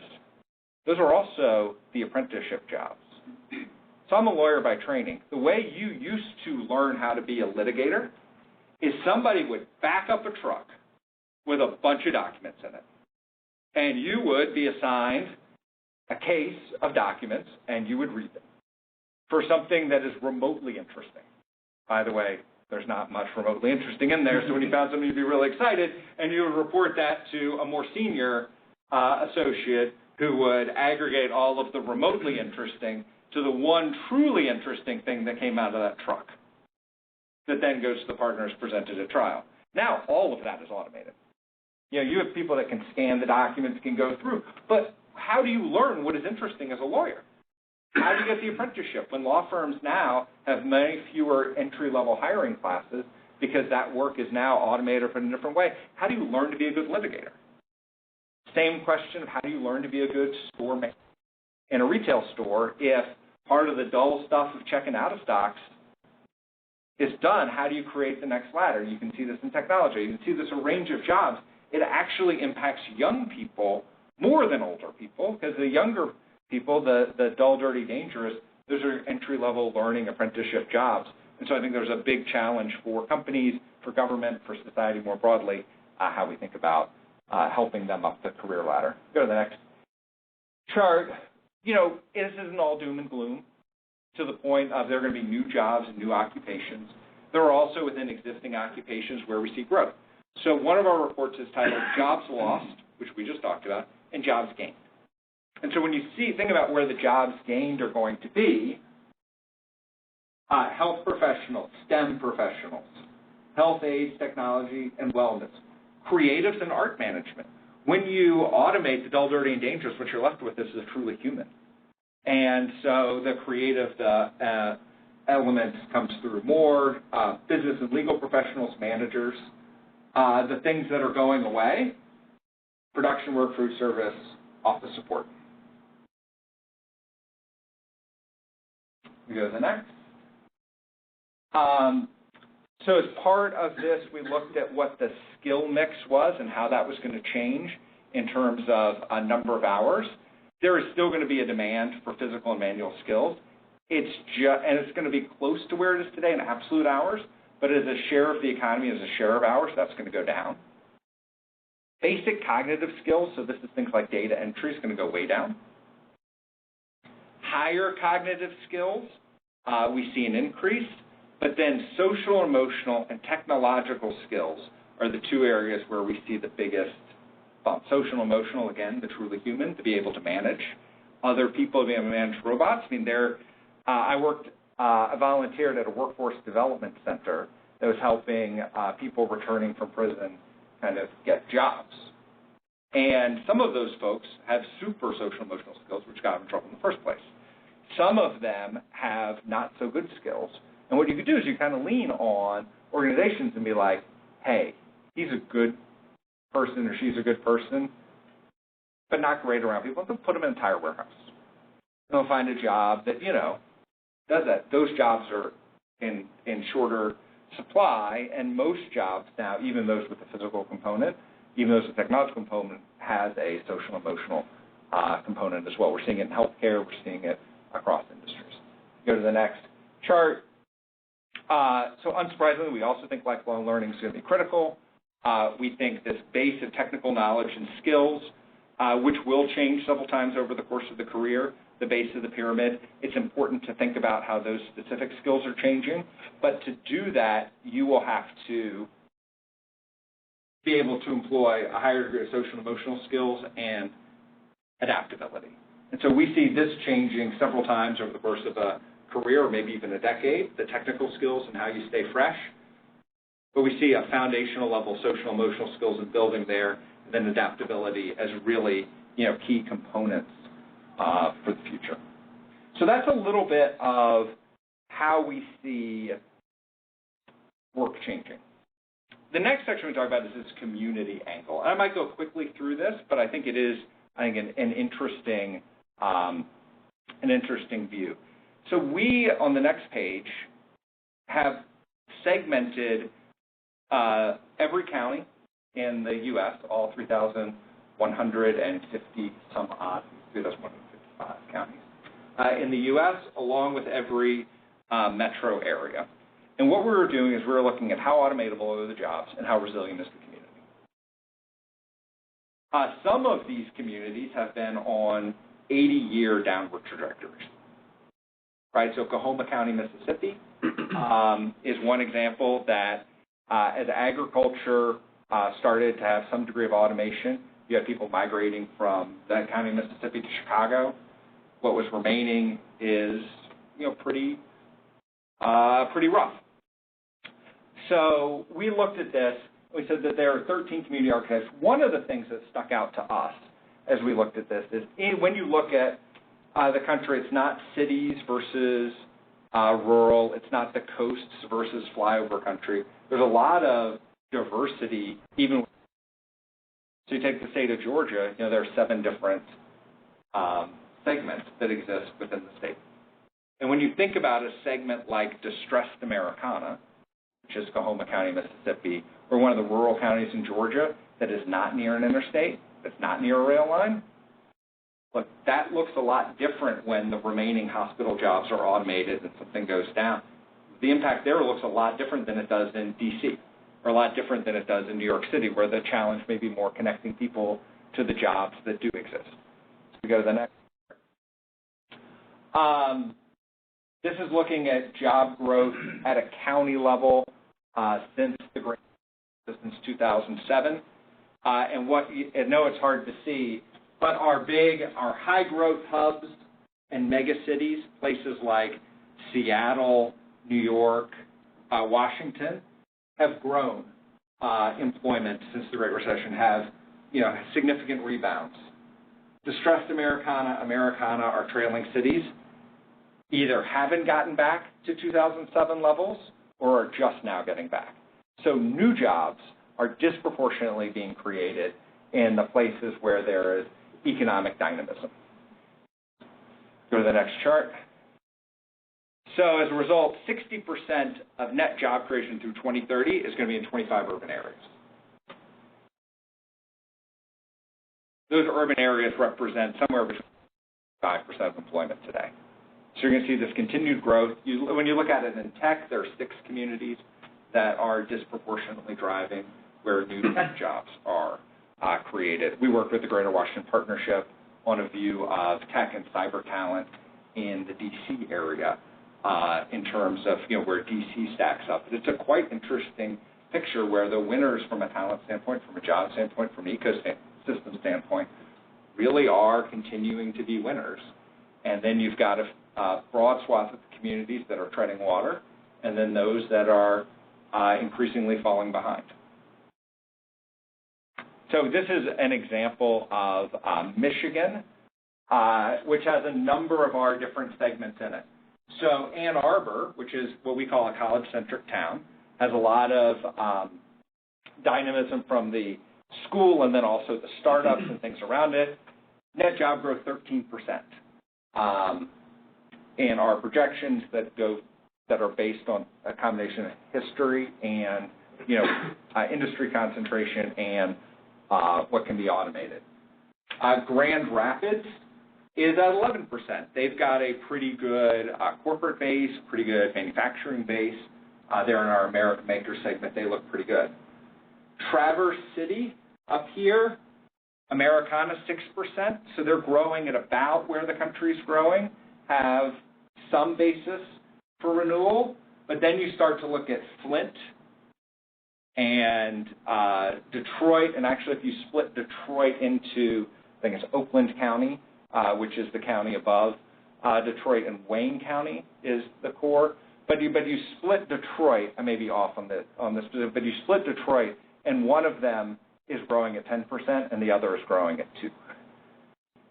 those are also the apprenticeship jobs. So I'm a lawyer by training. The way you used to learn how to be a litigator is somebody would back up a truck with a bunch of documents in it, and you would be assigned a case of documents, and you would read them for something that is remotely interesting. By the way, there's not much remotely interesting in there, so when you found something, you'd be really excited, and you would report that to a more senior associate who would aggregate all of the remotely interesting to the one truly interesting thing that came out of that truck that then goes to the partners presented at trial. Now all of that is automated. You have people that can scan the documents, can go through, but how do you learn what is interesting as a lawyer? How do you get the apprenticeship when law firms now have many fewer entry-level hiring classes because that work is now automated in a different way? How do you learn to be a good litigator? Same question of how do you learn to be a good store manager in a retail store if part of the dull stuff of checking out of stocks is done? How do you create the next ladder? You can see this in technology. You can see this a range of jobs. It actually impacts young people more than older people because the younger people, the dull, dirty, dangerous, those are entry-level learning apprenticeship jobs. And so I think there's a big challenge for companies, for government, for society more broadly, how we think about helping them up the career ladder. Go to the next chart. This isn't all doom and gloom to the point of there are going to be new jobs and new occupations. There are also within existing occupations where we see growth. So one of our reports is titled Jobs Lost, which we just talked about, and Jobs Gained. And so when you think about where the jobs gained are going to be, health professionals, STEM professionals, health aides, technology, and wellness, creatives and art management. When you automate the dull, dirty, and dangerous, what you're left with is truly human. And so the creative element comes through more, business and legal professionals, managers. The things that are going away, production work, food service, office support. We go to the next. So as part of this, we looked at what the skill mix was and how that was going to change in terms of a number of hours. There is still going to be a demand for physical and manual skills. And it's going to be close to where it is today in absolute hours, but as a share of the economy, as a share of hours, that's going to go down. Basic cognitive skills, so this is things like data entry, is going to go way down. Higher cognitive skills, we see an increase, but then social, emotional, and technological skills are the two areas where we see the biggest bump. Social, emotional, again, the truly human, to be able to manage other people, to be able to manage robots. I mean, I volunteered at a workforce development center that was helping people returning from prison kind of get jobs. And some of those folks have super social emotional skills, which got them in trouble in the first place. Some of them have not so good skills. And what you could do is you kind of lean on organizations and be like, hey, he's a good person or she's a good person, but not great around people. They'll put them in a tire warehouse. They'll find a job that, does that. Those jobs are in shorter supply, and most jobs now, even those with a physical component, even those with a technological component, has a social emotional component as well. We're seeing it in healthcare. We're seeing it across industries. Go to the next chart. So unsurprisingly, we also think lifelong learning is going to be critical. We think this base of technical knowledge and skills, which will change several times over the course of the career, the base of the pyramid, it's important to think about how those specific skills are changing. But to do that, you will have to be able to employ a higher degree of social and emotional skills and adaptability. And so we see this changing several times over the course of a career, or maybe even a decade, the technical skills and how you stay fresh. But we see a foundational level social emotional skills and building there, and then adaptability as really key components for the future. So that's a little bit of how we see work changing. The next section we talk about is this community angle. And I might go quickly through this, but I think it is an interesting view. So we, on the next page, have segmented every county in the U.S., all 3,150 some odd, 3,155 counties in the U.S., along with every metro area. And what we were doing is we were looking at how automatable are the jobs and how resilient is the community. Some of these communities have been on 80-year downward trajectories. Right, so Coahoma County, Mississippi is one example that as agriculture started to have some degree of automation, you had people migrating from that county, Mississippi, to Chicago. What was remaining is, pretty rough. So we looked at this. We said that there are 13 community architects. One of the things that stuck out to us as we looked at this is when you look at the country, it's not cities versus rural. It's not the coasts versus flyover country. There's a lot of diversity, even. So you take the state of Georgia, there are 7 different segments that exist within the state. And when you think about a segment like distressed Americana, which is Coahoma County, Mississippi, or one of the rural counties in Georgia that is not near an interstate, that's not near a rail line, look, that looks a lot different when the remaining hospital jobs are automated and something goes down. The impact there looks a lot different than it does in D.C., or a lot different than it does in New York City, where the challenge may be more connecting people to the jobs that do exist. So we go to the next. This is looking at job growth at a county level since the Great Recession, since 2007. And I know it's hard to see, but our high growth hubs and mega cities, places like Seattle, New York, Washington, have grown employment since the Great Recession, have significant rebounds. Distressed Americana are trailing cities, either haven't gotten back to 2007 levels or are just now getting back. So new jobs are disproportionately being created in the places where there is economic dynamism. Go to the next chart. So as a result, 60% of net job creation through 2030 is going to be in 25 urban areas. Those urban areas represent somewhere between 5% of employment today. So you're going to see this continued growth. When you look at it in tech, there are 6 communities that are disproportionately driving where new tech jobs are created. We work with the Greater Washington Partnership on a view of tech and cyber talent in the D.C. area in terms of where D.C. stacks up. It's a quite interesting picture where the winners from a talent standpoint, from a job standpoint, from an ecosystem standpoint, really are continuing to be winners. And then you've got a broad swath of communities that are treading water, and then those that are increasingly falling behind. So this is an example of Michigan, which has a number of our different segments in it. So Ann Arbor, which is what we call a college-centric town, has a lot of dynamism from the school and then also the startups and things around it. Net job growth 13%. And our projections that are based on a combination of history and industry concentration and what can be automated. Grand Rapids is at 11%. They've got a pretty good corporate base, pretty good manufacturing base. They're in our American Maker segment. They look pretty good. Traverse City up here, Americana 6%. So they're growing at about where the country's growing, have some basis for renewal. But then you start to look at Flint and Detroit. And actually, if you split Detroit into, I think it's Oakland County, which is the county above Detroit, and Wayne County is the core. But you split Detroit. I may be off on this, but you split Detroit, and one of them is growing at 10%, and the other is growing at 2%.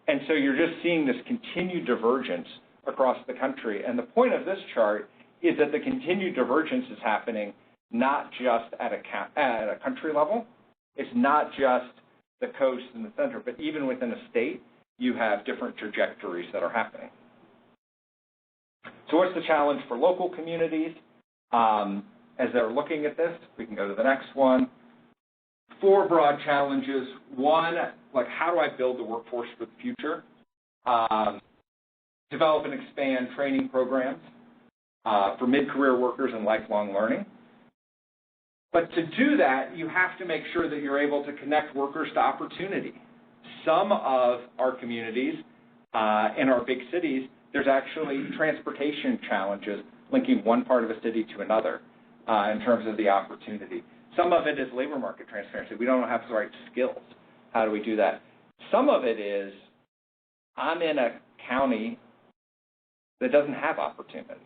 And so you're just seeing this continued divergence across the country. And the point of this chart is that the continued divergence is happening not just at a country level. It's not just the coast and the center, but even within a state, you have different trajectories that are happening. So what's the challenge for local communities as they're looking at this? We can go to the next one. 4 broad challenges. One, how do I build the workforce for the future? Develop and expand training programs for mid-career workers and lifelong learning. But to do that, you have to make sure that you're able to connect workers to opportunity. Some of our communities in our big cities, there's actually transportation challenges linking one part of a city to another in terms of the opportunity. Some of it is labor market transparency. We don't have the right skills. How do we do that? Some of it is I'm in a county that doesn't have opportunity.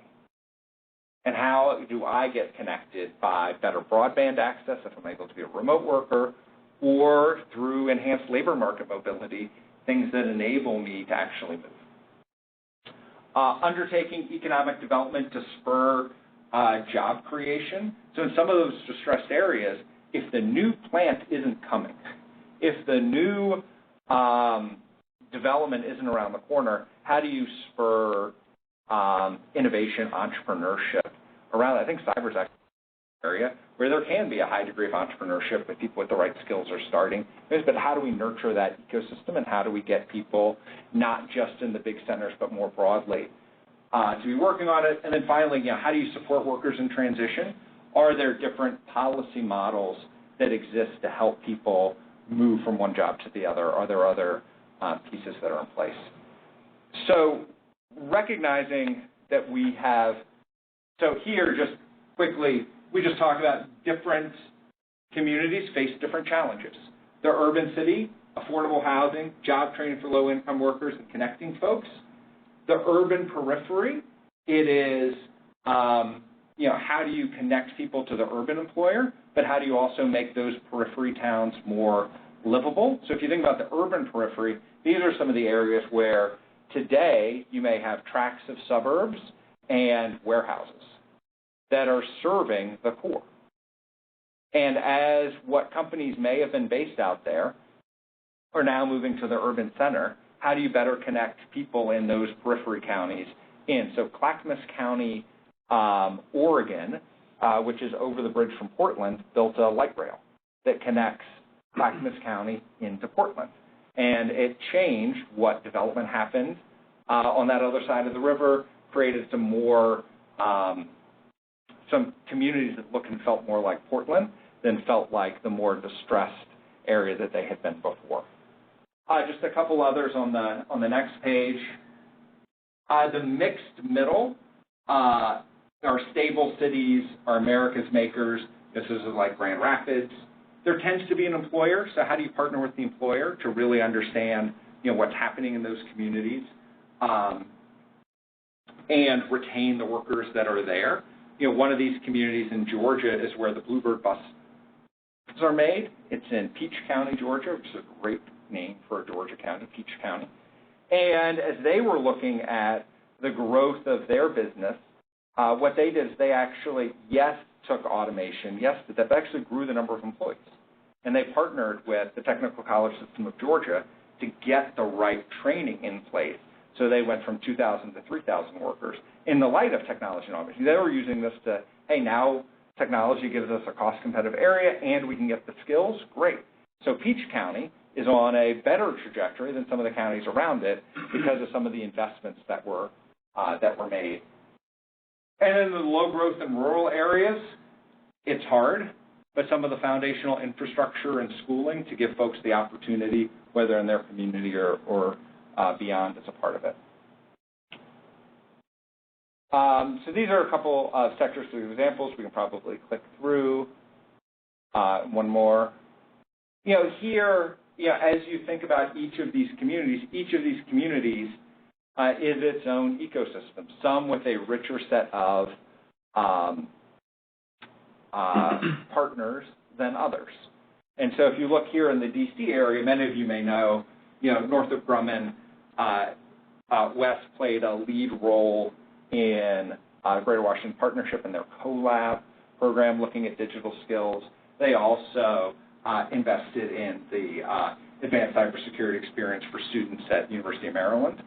And how do I get connected by better broadband access if I'm able to be a remote worker, or through enhanced labor market mobility, things that enable me to actually move. Undertaking economic development to spur job creation. So in some of those distressed areas, if the new plant isn't coming, if the new development isn't around the corner, how do you spur innovation, entrepreneurship around it? I think cyber is actually an area where there can be a high degree of entrepreneurship if people with the right skills are starting. But how do we nurture that ecosystem, and how do we get people not just in the big centers but more broadly to be working on it? And then finally, how do you support workers in transition? Are there different policy models that exist to help people move from one job to the other? Are there other pieces that are in place? So recognizing that we have, so here just quickly, we just talked about different communities face different challenges. The urban city, affordable housing, job training for low-income workers, and connecting folks. The urban periphery, it is, how do you connect people to the urban employer, but how do you also make those periphery towns more livable? So if you think about the urban periphery, these are some of the areas where today you may have tracts of suburbs and warehouses that are serving the core. And as what companies may have been based out there, are now moving to the urban center. How do you better connect people in those periphery counties in? So Clackamas County, Oregon, which is over the bridge from Portland, built a light rail that connects Clackamas County into Portland. And it changed what development happened on that other side of the river, created some more, some communities that looked and felt more like Portland than felt like the more distressed area that they had been before. Just a couple others on the next page. The mixed middle, our stable cities, our America's makers. This is like Grand Rapids. There tends to be an employer, so how do you partner with the employer to really understand, what's happening in those communities and retain the workers that are there? One of these communities in Georgia is where the Bluebird buses are made. It's in Peach County, Georgia, which is a great name for a Georgia county, Peach County. And as they were looking at the growth of their business, what they did is they actually, yes, took automation, yes, but that actually grew the number of employees. And they partnered with the Technical College System of Georgia to get the right training in place. So they went from 2,000 to 3,000 workers in the light of technology and automation. They were using this to, hey, now technology gives us a cost-competitive area and we can get the skills. Great. So Peach County is on a better trajectory than some of the counties around it because of some of the investments that were made. And in the low growth and rural areas, it's hard, but some of the foundational infrastructure and schooling to give folks the opportunity, whether in their community or beyond, is a part of it. So these are a couple of sectors with examples. We can probably click through. One more. Here, as you think about each of these communities is its own ecosystem, some with a richer set of partners than others. And so if you look here in the D.C. area, many of you may know, Northrop Grumman West played a lead role in Greater Washington Partnership and their CoLab program looking at digital skills. They also invested in the advanced cybersecurity experience for students at University of Maryland.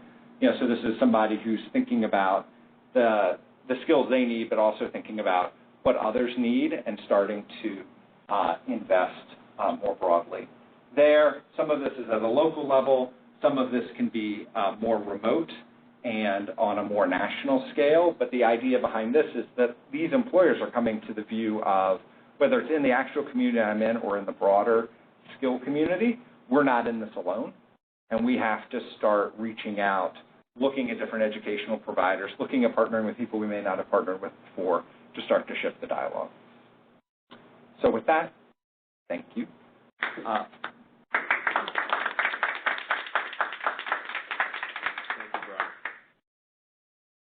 So this is somebody who's thinking about the skills they need, but also thinking about what others need and starting to invest more broadly. Some of this is at a local level. Some of this can be more remote and on a more national scale. But the idea behind this is that these employers are coming to the view of, whether it's in the actual community I'm in or in the broader skill community, we're not in this alone. And we have to start reaching out, looking at different educational providers, looking at partnering with people we may not have partnered with before to start to shift the dialogue. So with that, thank you. Thank you, Bryan.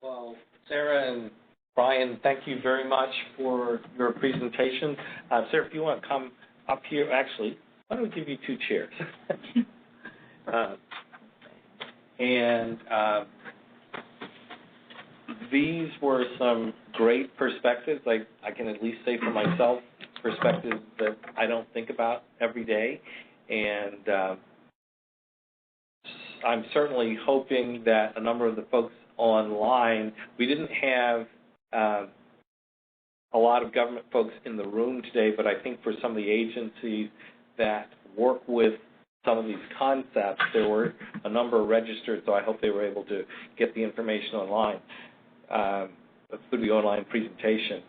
Well, Sarah and Bryan, thank you very much for your presentation. Sarah, if you want to come up here, actually, why don't we give you 2 chairs? These were some great perspectives. I can at least say for myself, perspectives that I don't think about every day. And I'm certainly hoping that a number of the folks online, we didn't have a lot of government folks in the room today, but I think for some of the agencies that work with some of these concepts, there were a number registered, so I hope they were able to get the information online through the online presentation.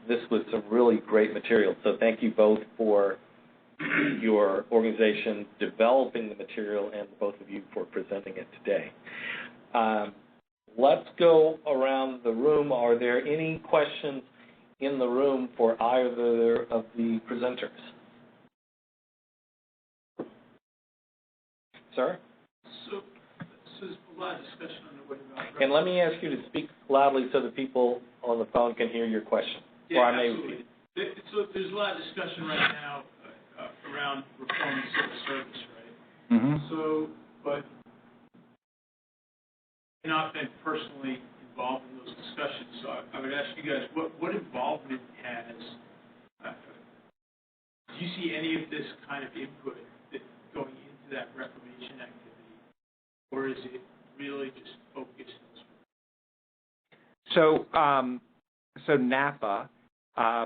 This was some really great material, so thank you both for your organization developing the material and both of you for presenting it today. Let's go around the room. Are there any questions in the room for either of the presenters? Sir? So there's a lot of discussion on what about. And let me ask you to speak loudly so that people on the phone can hear your question. Yeah, or I may absolutely. So there's a lot of discussion right now around reform of civil service, right? Mm-hmm. So, but I've not been personally involved in those discussions. So I would ask you guys, what involvement has? Do you see any of this kind of input going to that reformation activity, or is it really just focused elsewhere? So NAPA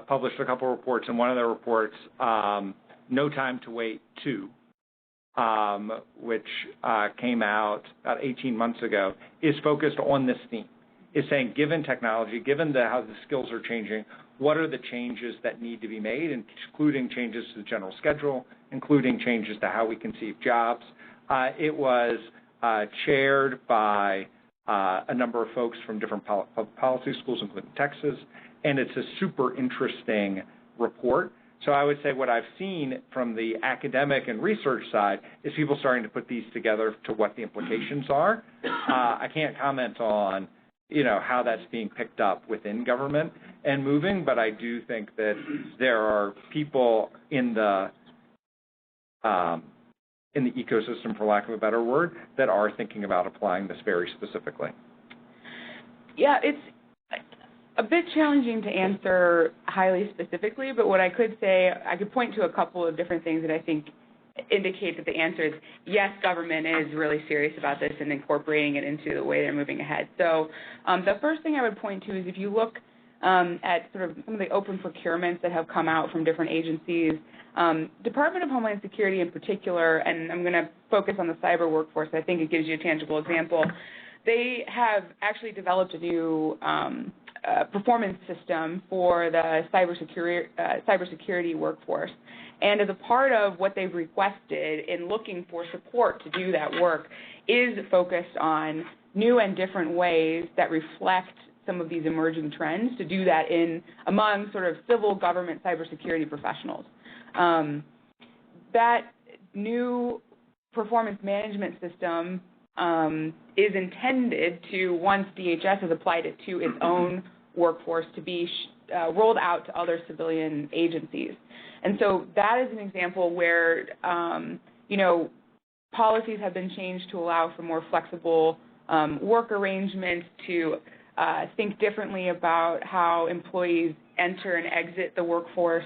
published a couple reports, and one of their reports, No Time to Wait 2, which came out about 18 months ago, is focused on this theme. Is saying, given technology, given how the skills are changing, what are the changes that need to be made, including changes to the general schedule, including changes to how we conceive jobs. It was chaired by a number of folks from different policy schools, including Texas, and it's a super interesting report. So I would say what I've seen from the academic and research side is people starting to put these together to what the implications are. I can't comment on how that's being picked up within government and moving, but I do think that there are people in the ecosystem, for lack of a better word, that are thinking about applying this very specifically. Yeah, it's a bit challenging to answer highly specifically, but what I could say, I could point to a couple of different things that I think indicate that the answer is yes, government is really serious about this and incorporating it into the way they're moving ahead. So the first thing I would point to is if you look at sort of some of the open procurements that have come out from different agencies, Department of Homeland Security in particular, and I'm going to focus on the cyber workforce, I think it gives you a tangible example. They have actually developed a new performance system for the cybersecurity workforce. And as a part of what they've requested in looking for support to do that work is focused on new and different ways that reflect some of these emerging trends to do that among sort of civil government cybersecurity professionals. That new performance management system is intended to, once DHS has applied it to its own workforce, to be rolled out to other civilian agencies. And so that is an example where, policies have been changed to allow for more flexible work arrangements, to think differently about how employees enter and exit the workforce,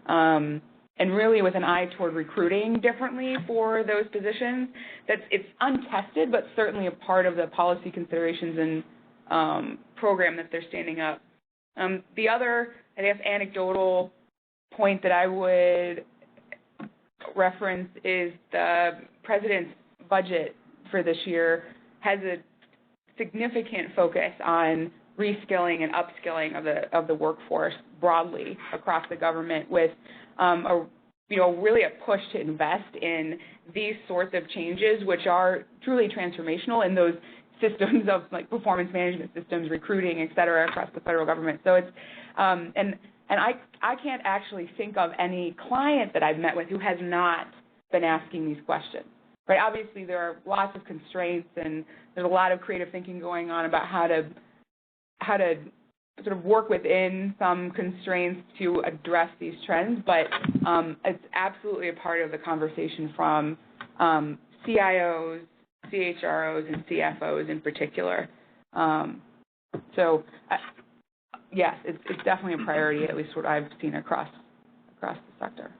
and really with an eye toward recruiting differently for those positions. It's untested, but certainly a part of the policy considerations and program that they're standing up. The other, I guess, anecdotal point that I would reference is the president's budget for this year has a significant focus on reskilling and upskilling of the workforce broadly across the government, with really a push to invest in these sorts of changes, which are truly transformational in those systems of like performance management systems, recruiting, et cetera, across the federal government. So it's and I can't actually think of any client that I've met with who has not been asking these questions. Right? Obviously, there are lots of constraints, and there's a lot of creative thinking going on about how to sort of work within some constraints to address these trends. But it's absolutely a part of the conversation from CIOs, CHROs, and CFOs in particular. Yes, it's definitely a priority, at least what I've seen across the sector.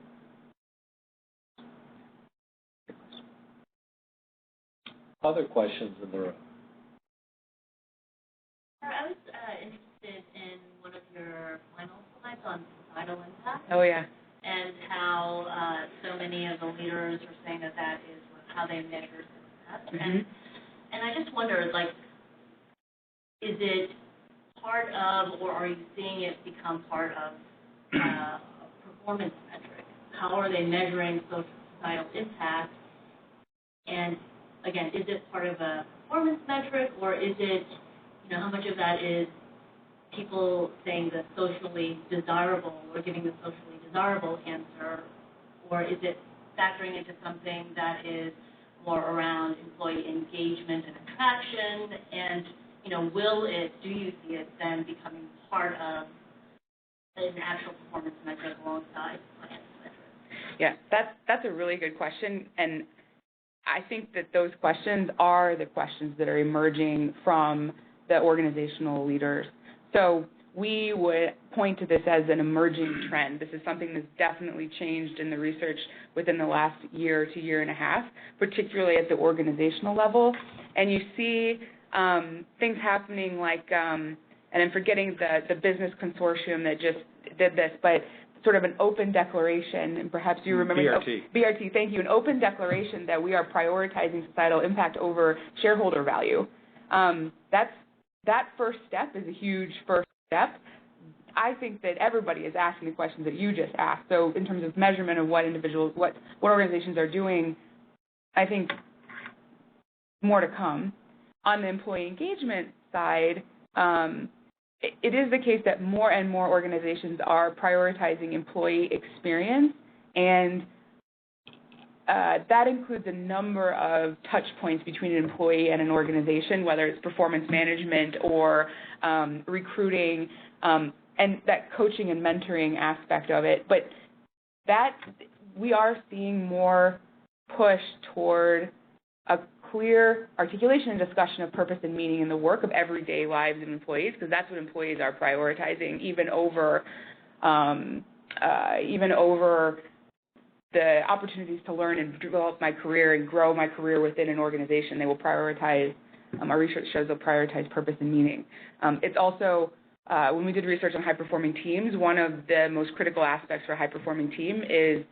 Other questions in the room? I was interested in one of your final slides on societal impact. Oh, yeah. And how so many of the leaders are saying that is how they measure success. Mm-hmm. And I just wondered, is it part of, or are you seeing it become part of a performance metric? How are they measuring societal impact? And again, is it part of a performance metric, or is it, how much of that is people saying the socially desirable or giving the socially desirable answer, or is it factoring into something that is more around employee engagement and attraction? And do you see it then becoming part of an actual performance metric alongside financial metrics? Yeah, that's a really good question, and I think that those questions are the questions that are emerging from the organizational leaders. So we would point to this as an emerging trend. This is something that's definitely changed in the research within the last year to year and a half, particularly at the organizational level. And you see things happening like, and I'm forgetting the business consortium that just did this, but sort of an open declaration, and perhaps you remember BRT, thank you, an open declaration that we are prioritizing societal impact over shareholder value. That first step is a huge first step. I think that everybody is asking the questions that you just asked. So in terms of measurement of what individuals, what organizations are doing, I think more to come. On the employee engagement side, it is the case that more and more organizations are prioritizing employee experience, and that includes a number of touch points between an employee and an organization, whether it's performance management or recruiting, and that coaching and mentoring aspect of it. But that we are seeing more push toward a clear articulation and discussion of purpose and meaning in the work of everyday lives of employees, because that's what employees are prioritizing, even over the opportunities to learn and develop my career and grow my career within an organization. They will prioritize, our research shows they'll prioritize purpose and meaning. It's also, when we did research on high-performing teams, one of the most critical aspects for a high-performing team is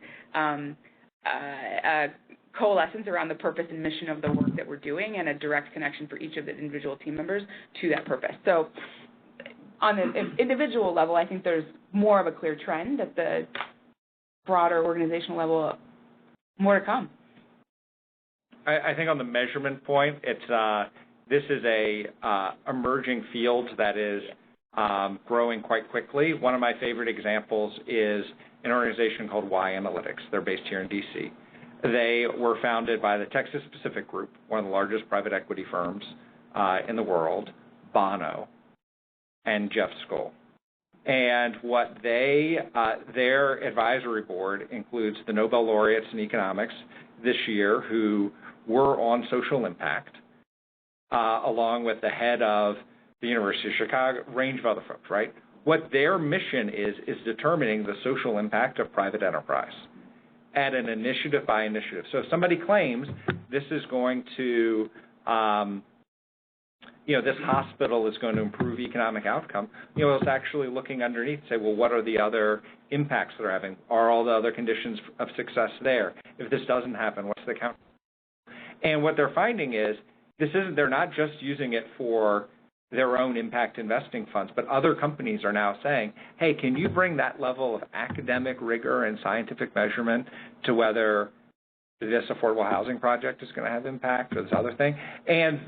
coalescence around the purpose and mission of the work that we're doing, and a direct connection for each of the individual team members to that purpose. So on the individual level, I think there's more of a clear trend. At the broader organizational level, more to come. I think on the measurement point, it's this is a emerging field that is growing quite quickly. One of my favorite examples is an organization called Y Analytics. They're based here in D.C. They were founded by the Texas Pacific Group, one of the largest private equity firms in the world, Bono, and Jeff Skoll. And what their advisory board includes the Nobel laureates in economics this year who were on social impact, along with the head of the University of Chicago, range of other folks, right? What their mission is determining the social impact of private enterprise at an initiative by initiative. So if somebody claims this is going to, this hospital is going to improve economic outcome, it's actually looking underneath and say, well, what are the other impacts that are having? Are all the other conditions of success there? If this doesn't happen, what's the count? And what they're finding is they're not just using it for their own impact investing funds, but other companies are now saying, hey, can you bring that level of academic rigor and scientific measurement to whether this affordable housing project is going to have impact or this other thing? And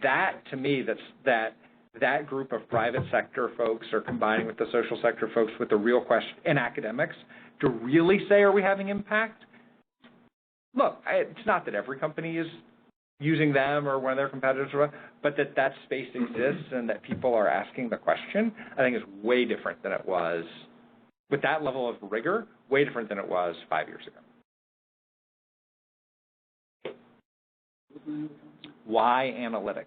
that to me, that group of private sector folks are combining with the social sector folks with the real question in academics to really say, are we having impact? Look, it's not that every company is using them or one of their competitors, but that space exists and that people are asking the question, I think is way different than it was, with that level of rigor, way different than it was 5 years ago. Y Analytics.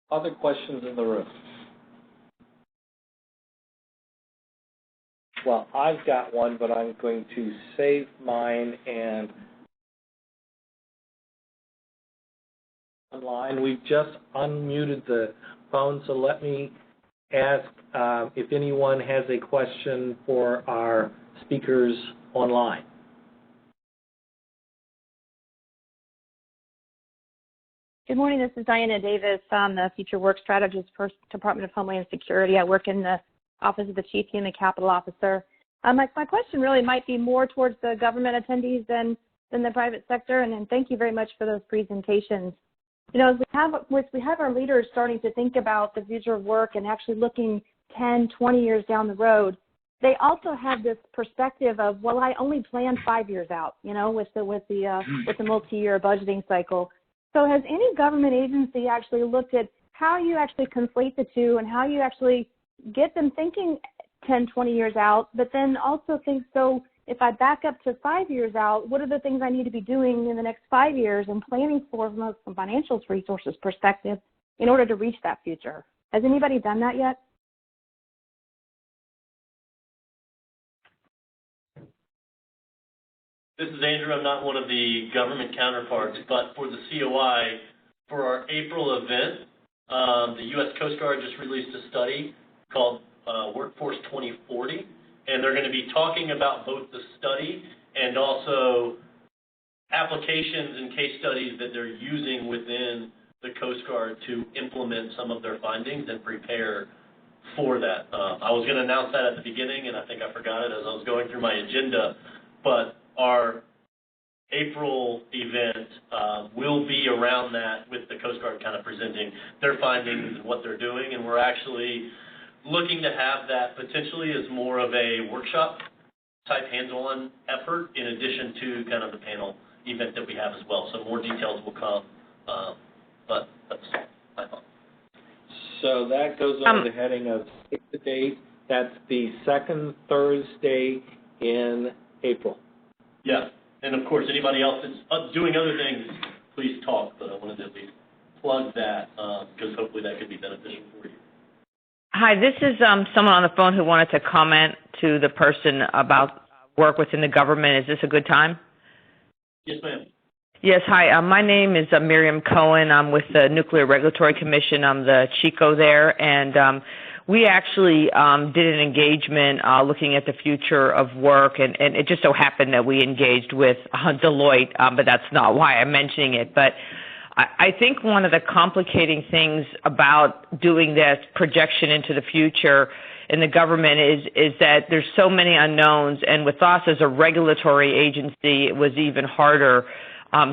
Other questions in the room? Well, I've got one, but I'm going to save mine and online. We've just unmuted the phone, so let me ask if anyone has a question for our speakers online. Good morning. This is Diana Davis. I'm the Future Work Strategist for Department of Homeland Security. I work in the Office of the Chief Human Capital Officer. My question really might be more towards the government attendees than the private sector, and thank you very much for those presentations. As we have our leaders starting to think about the future of work and actually looking 10, 20 years down the road, they also have this perspective of, well, I only plan 5 years out, with the multi-year budgeting cycle. So has any government agency actually looked at how you actually conflate the two and how you actually get them thinking 10, 20 years out, but then also think, so if I back up to 5 years out, what are the things I need to be doing in the next 5 years and planning for from a financial resources perspective in order to reach that future? Has anybody done that yet? This is Andrew. I'm not one of the government counterparts, but for the COI, for our April event, the U.S. Coast Guard just released a study called Workforce 2040, and they're going to be talking about both the study and also applications and case studies that they're using within the Coast Guard to implement some of their findings and prepare for that. I was going to announce that at the beginning, and I think I forgot it as I was going through my agenda, but our April event will be around that, with the Coast Guard kind of presenting their findings and what they're doing, and we're actually looking to have that potentially as more of a workshop type hands-on effort in addition to kind of the panel event that we have as well. So more details will come, but that's my thought. So that goes under the heading of save the date. That's the second Thursday in April. Yeah, and of course, anybody else that's doing other things, please talk, but I wanted to at least plug that because hopefully that could be beneficial for you. Hi, this is someone on the phone who wanted to comment to the person about work within the government. Is this a good time? Yes, ma'am. Yes, hi. My name is Miriam Cohen. I'm with the Nuclear Regulatory Commission. I'm the CHICO there, and we actually did an engagement looking at the future of work, and it just so happened that we engaged with Deloitte, but that's not why I'm mentioning it. But I think one of the complicating things about doing this projection into the future in the government is that there's so many unknowns, and with us as a regulatory agency, it was even harder.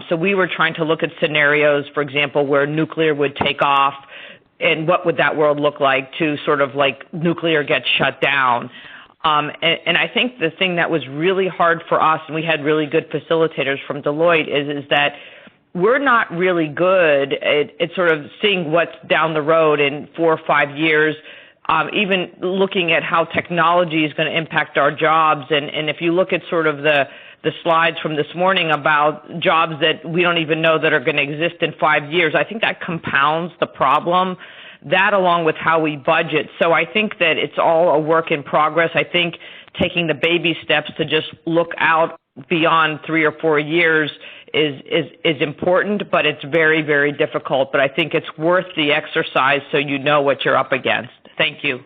So we were trying to look at scenarios, for example, where nuclear would take off, and what would that world look like to sort of like nuclear gets shut down. And I think the thing that was really hard for us, and we had really good facilitators from Deloitte, is that we're not really good at sort of seeing what's down the road in 4 or 5 years, even looking at how technology is going to impact our jobs. And if you look at sort of the slides from this morning about jobs that we don't even know that are going to exist in 5 years, I think that compounds the problem, that along with how we budget. So I think that it's all a work in progress. I think taking the baby steps to just look out beyond 3 or 4 years is important, but it's very, very difficult. But I think it's worth the exercise so you know what you're up against. Thank you.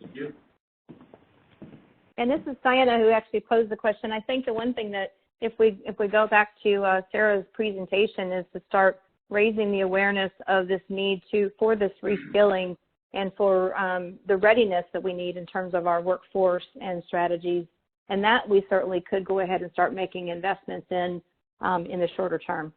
Thank you. And this is Diana who actually posed the question. I think the one thing that if we go back to Sarah's presentation is to start raising the awareness of this need for this reskilling and for the readiness that we need in terms of our workforce and strategies. And that we certainly could go ahead and start making investments in the shorter term.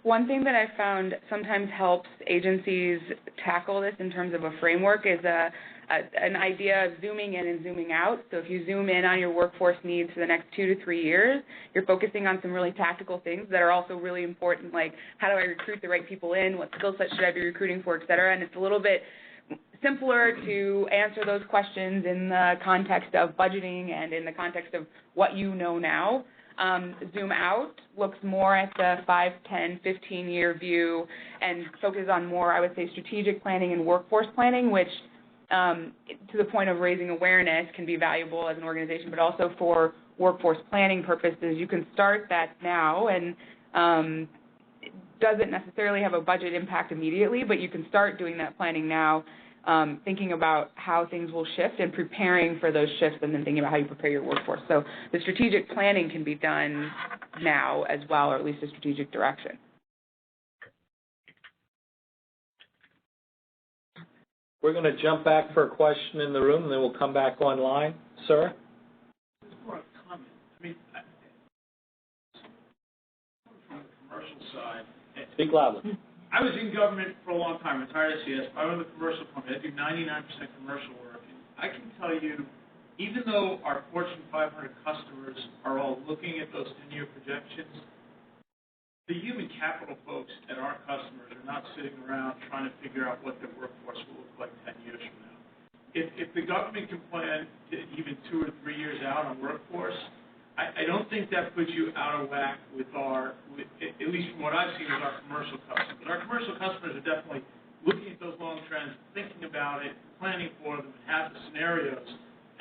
One thing that I found sometimes helps agencies tackle this in terms of a framework is an idea of zooming in and zooming out. So if you zoom in on your workforce needs for the next 2 to 3 years, you're focusing on some really tactical things that are also really important, like how do I recruit the right people in, what skill sets should I be recruiting for, et cetera. And it's a little bit simpler to answer those questions in the context of budgeting and in the context of what you know now. Zoom out looks more at the 5, 10, 15-year view and focuses on more, I would say, strategic planning and workforce planning, which to the point of raising awareness can be valuable as an organization, but also for workforce planning purposes. You can start that now, and it doesn't necessarily have a budget impact immediately, but you can start doing that planning now, thinking about how things will shift and preparing for those shifts, and then thinking about how you prepare your workforce. So the strategic planning can be done now as well, or at least a strategic direction. We're going to jump back for a question in the room, and then we'll come back online. Sir? Just more a comment. I mean, from the commercial side. Speak loudly. I was in government for a long time, retired SES. I run the commercial company. I do 99% commercial work. And I can tell you, even though our Fortune 500 customers are all looking at those 10-year projections, the human capital folks at our customers are not sitting around trying to figure out what their workforce will look like 10 years the government can plan even 2 or 3 years out on workforce. I don't think that puts you out of whack with at least from what I've seen with our commercial customers. Our commercial customers are definitely looking at those long trends, thinking about it, planning for them, and have the scenarios.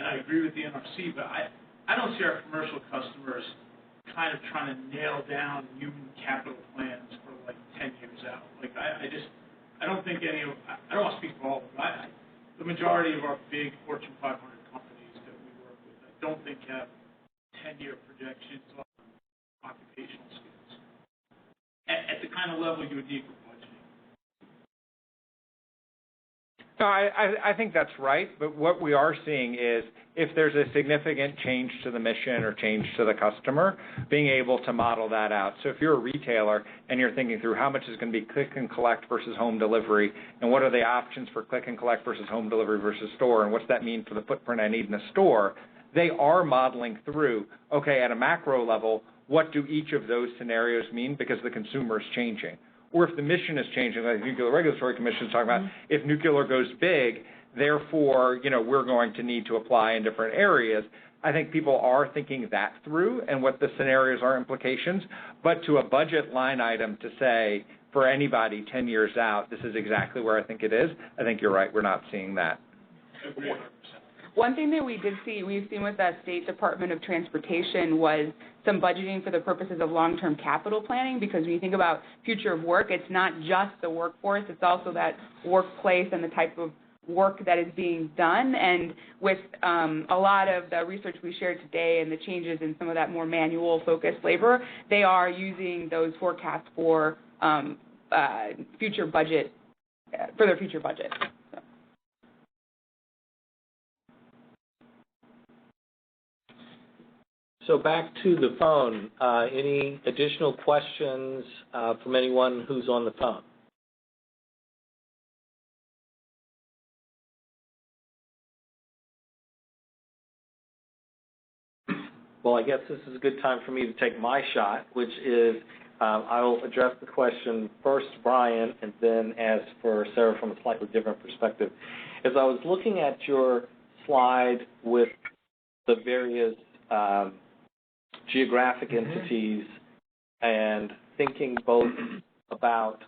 And I agree with the NRC, but I don't see our commercial customers kind of trying to nail down human capital plans for like 10 years out. Like I don't think I don't want to speak for all of them. The majority of our big Fortune 500 companies that we work with, I don't think have 10-year projections on occupational skills at the kind of level you would need for budgeting. No, I think that's right, but what we are seeing is if there's a significant change to the mission or change to the customer, being able to model that out. So if you're a retailer and you're thinking through how much is going to be click and collect versus home delivery, and what are the options for click and collect versus home delivery versus store, and what's that mean for the footprint I need in a store, they are modeling through, okay, at a macro level, what do each of those scenarios mean because the consumer is changing? Or if the mission is changing, like the Nuclear Regulatory Commission is talking about, if nuclear goes big, therefore, we're going to need to apply in different areas. I think people are thinking that through and what the scenarios are implications, but to a budget line item to say, for anybody 10 years out, this is exactly where I think it is, I think you're right, we're not seeing that. One thing that we've seen with the State Department of Transportation was some budgeting for the purposes of long-term capital planning, because when you think about future of work, it's not just the workforce, it's also that workplace and the type of work that is being done. And with a lot of the research we shared today and the changes in some of that more manual-focused labor, they are using those forecasts for future budget, for their future budget. So back to the phone. Any additional questions from anyone who's on the phone? Well, I guess this is a good time for me to take my shot, which is I will address the question first to Bryan and then ask for Sarah from a slightly different perspective. As I was looking at your slide with the various geographic entities and thinking both about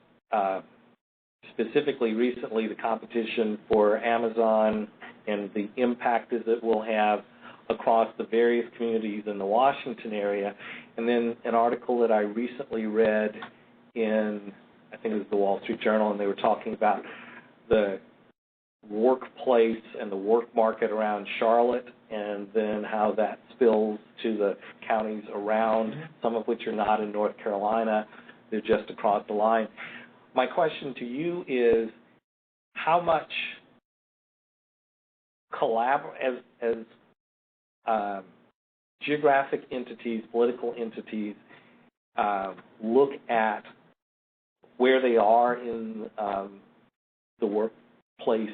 specifically recently the competition for Amazon and the impact that it will have across the various communities in the Washington area, and then an article that I recently read in, I think it was the Wall Street Journal, and they were talking about the workplace and the work market around Charlotte, and then how that spills to the counties around, some of which are not in North Carolina, they're just across the line. My question to you is, how much as geographic entities, political entities, look at where they are in the workplace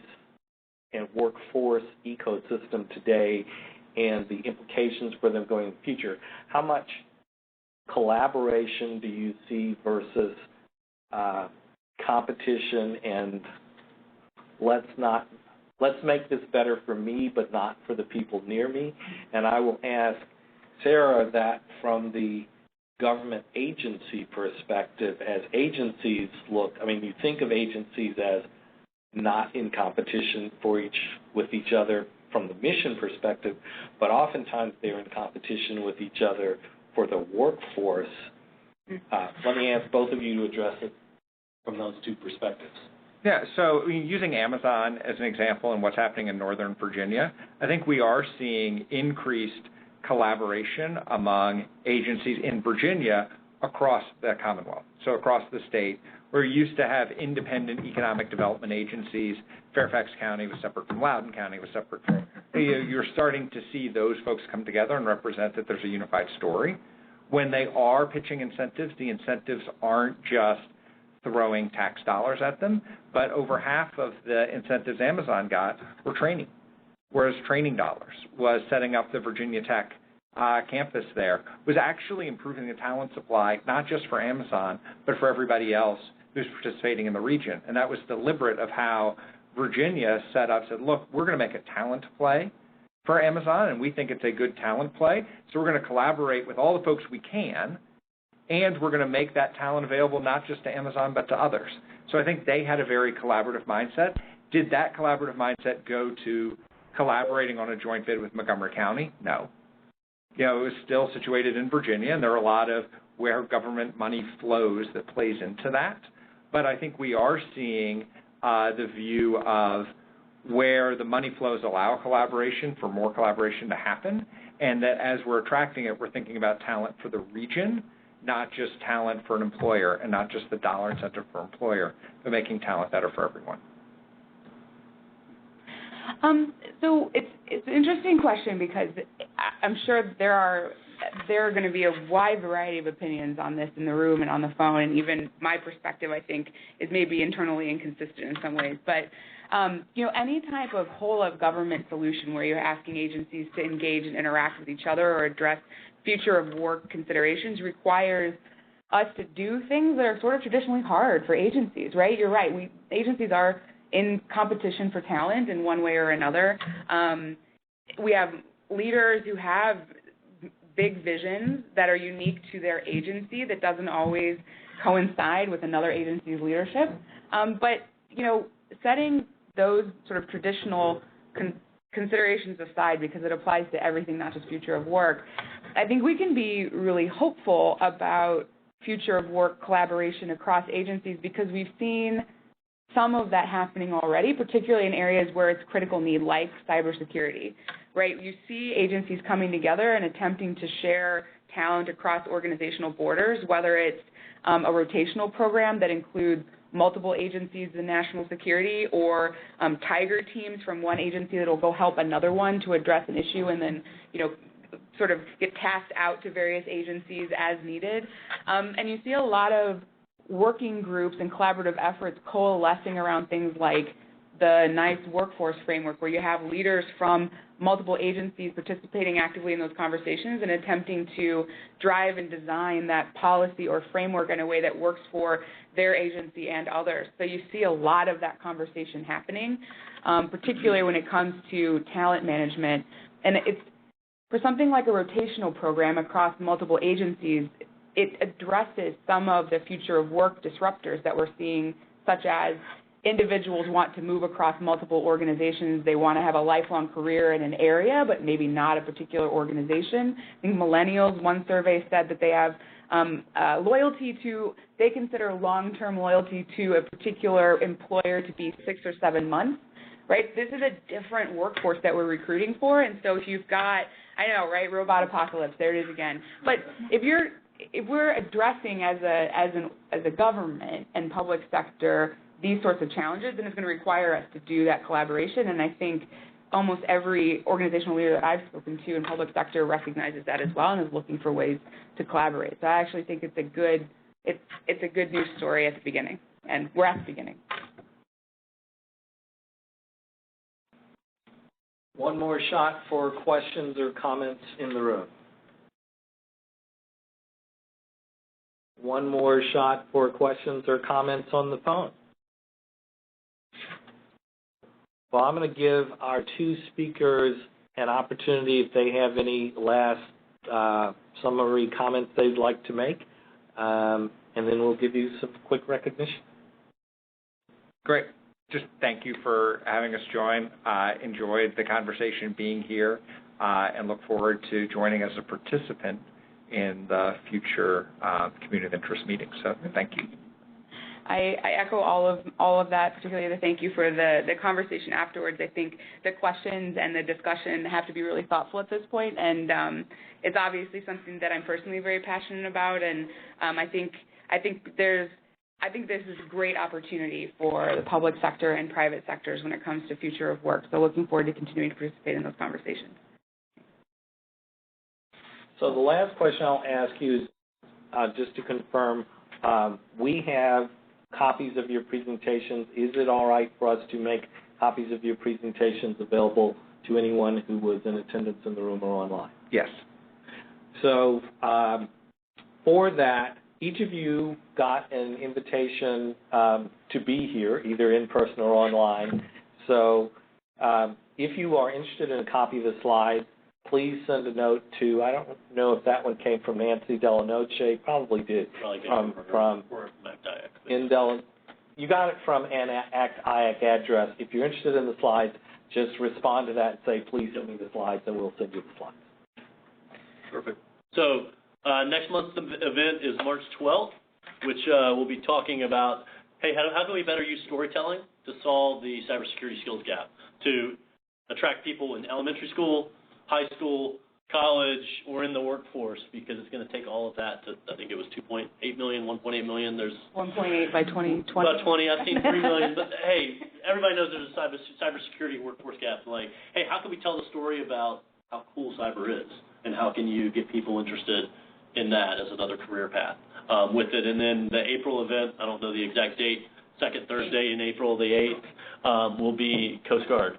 and workforce ecosystem today and the implications for them going in the future, how much collaboration do you see versus competition and let's make this better for me but not for the people near me? And I will ask Sarah that from the government agency perspective, as agencies look, I mean, you think of agencies as not in competition with each other from the mission perspective, but oftentimes they're in competition with each other for the workforce. Let me ask both of you to address it from those two perspectives. Yeah, so using Amazon as an example and what's happening in Northern Virginia, I think we are seeing increased collaboration among agencies in Virginia across the Commonwealth, so across the state. We used to have independent economic development agencies. Fairfax County was separate from Loudoun County, was separate from. You're starting to see those folks come together and represent that there's a unified story. When they are pitching incentives, the incentives aren't just throwing tax dollars at them, but over half of the incentives Amazon got were training, whereas training dollars was setting up the Virginia Tech campus there, was actually improving the talent supply, not just for Amazon, but for everybody else who's participating in the region. And that was deliberate of how Virginia said, look, we're going to make a talent play for Amazon, and we think it's a good talent play, so we're going to collaborate with all the folks we can, and we're going to make that talent available not just to Amazon but to others. So I think they had a very collaborative mindset. Did that collaborative mindset go to collaborating on a joint bid with Montgomery County? No. It was still situated in Virginia, and there are a lot of where government money flows that plays into that. But I think we are seeing the view of where the money flows allow collaboration for more collaboration to happen, and that as we're attracting it, we're thinking about talent for the region, not just talent for an employer and not just the dollar incentive for employer, but making talent better for everyone. So it's an interesting question because I'm sure there are going to be a wide variety of opinions on this in the room and on the phone, and even my perspective, I think, is maybe internally inconsistent in some ways. But, any type of whole-of-government solution where you're asking agencies to engage and interact with each other or address future-of-work considerations requires us to do things that are sort of traditionally hard for agencies, right? You're right. Agencies are in competition for talent in one way or another. We have leaders who have big visions that are unique to their agency that doesn't always coincide with another agency's leadership. But, setting those sort of traditional considerations aside, because it applies to everything, not just future of work, I think we can be really hopeful about future of work collaboration across agencies because we've seen some of that happening already, particularly in areas where it's critical need, like cybersecurity, right? You see agencies coming together and attempting to share talent across organizational borders, whether it's a rotational program that includes multiple agencies in national security or tiger teams from one agency that will go help another one to address an issue and then, sort of get tasked out to various agencies as needed. And you see a lot of working groups and collaborative efforts coalescing around things like the NICE workforce framework, where you have leaders from multiple agencies participating actively in those conversations and attempting to drive and design that policy or framework in a way that works for their agency and others. So you see a lot of that conversation happening, particularly when it comes to talent management. And it's for something like a rotational program across multiple agencies, it addresses some of the future of work disruptors that we're seeing, such as individuals want to move across multiple organizations. They want to have a lifelong career in an area, but maybe not a particular organization. I think millennials, one survey said that they have they consider long-term loyalty to a particular employer to be 6 or 7 months, right? This is a different workforce that we're recruiting for, and so if you've got, I know, right, robot apocalypse, there it is again. But if we're addressing as a government and public sector these sorts of challenges, then it's going to require us to do that collaboration. And I think almost every organizational leader that I've spoken to in public sector recognizes that as well and is looking for ways to collaborate. So I actually think it's a good news story at the beginning, and we're at the beginning. One more shot for questions or comments in the room. One more shot for questions or comments on the phone. Well, I'm going to give our two speakers an opportunity if they have any last summary comments they'd like to make, and then we'll give you some quick recognition. Great. Just thank you for having us join. Enjoyed the conversation being here and look forward to joining as a participant in the future community of interest meetings. So thank you. I echo all of that, particularly the thank you for the conversation afterwards. I think the questions and the discussion have to be really thoughtful at this point, and it's obviously something that I'm personally very passionate about, and I think this is a great opportunity for the public sector and private sectors when it comes to future of work. So looking forward to continuing to participate in those conversations. So the last question I'll ask you is just to confirm, we have copies of your presentations. Is it all right for us to make copies of your presentations available to anyone who was in attendance in the room or online? Yes. So for that, each of you got an invitation to be here, either in person or online. So if you are interested in a copy of the slides, please send a note to, I don't know if that one came from Nancy Delanoche, probably did. Probably from ACT-IAC. You got it from an ACT-IAC address. If you're interested in the slides, just respond to that and say, please send me the slides, and we'll send you the slides. Perfect. So next month's event is March 12th, which we'll be talking about, hey, how can we better use storytelling to solve the cybersecurity skills gap, to attract people in elementary school, high school, college, or in the workforce, because it's going to take all of that to, I think it was 2.8 million, 1.8 million. There's 1.8 by 2020. About 20. I've seen 3 million. But, hey, everybody knows there's a cybersecurity workforce gap. Like, hey, how can we tell the story about how cool cyber is, and how can you get people interested in that as another career path with it? And then the April event, I don't know the exact date, second Thursday in April, the 8th, will be Coast Guard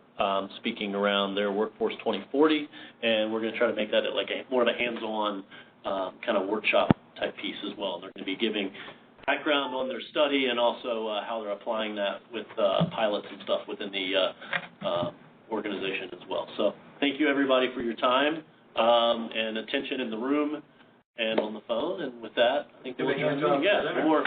speaking around their Workforce 2040, and we're going to try to make that like more of a hands-on kind of workshop type piece as well. And they're going to be giving background on their study and also how they're applying that with pilots and stuff within the organization as well. So thank you, everybody, for your time and attention in the room and on the phone. And with that, I think we'll adjourn. Yeah, one more.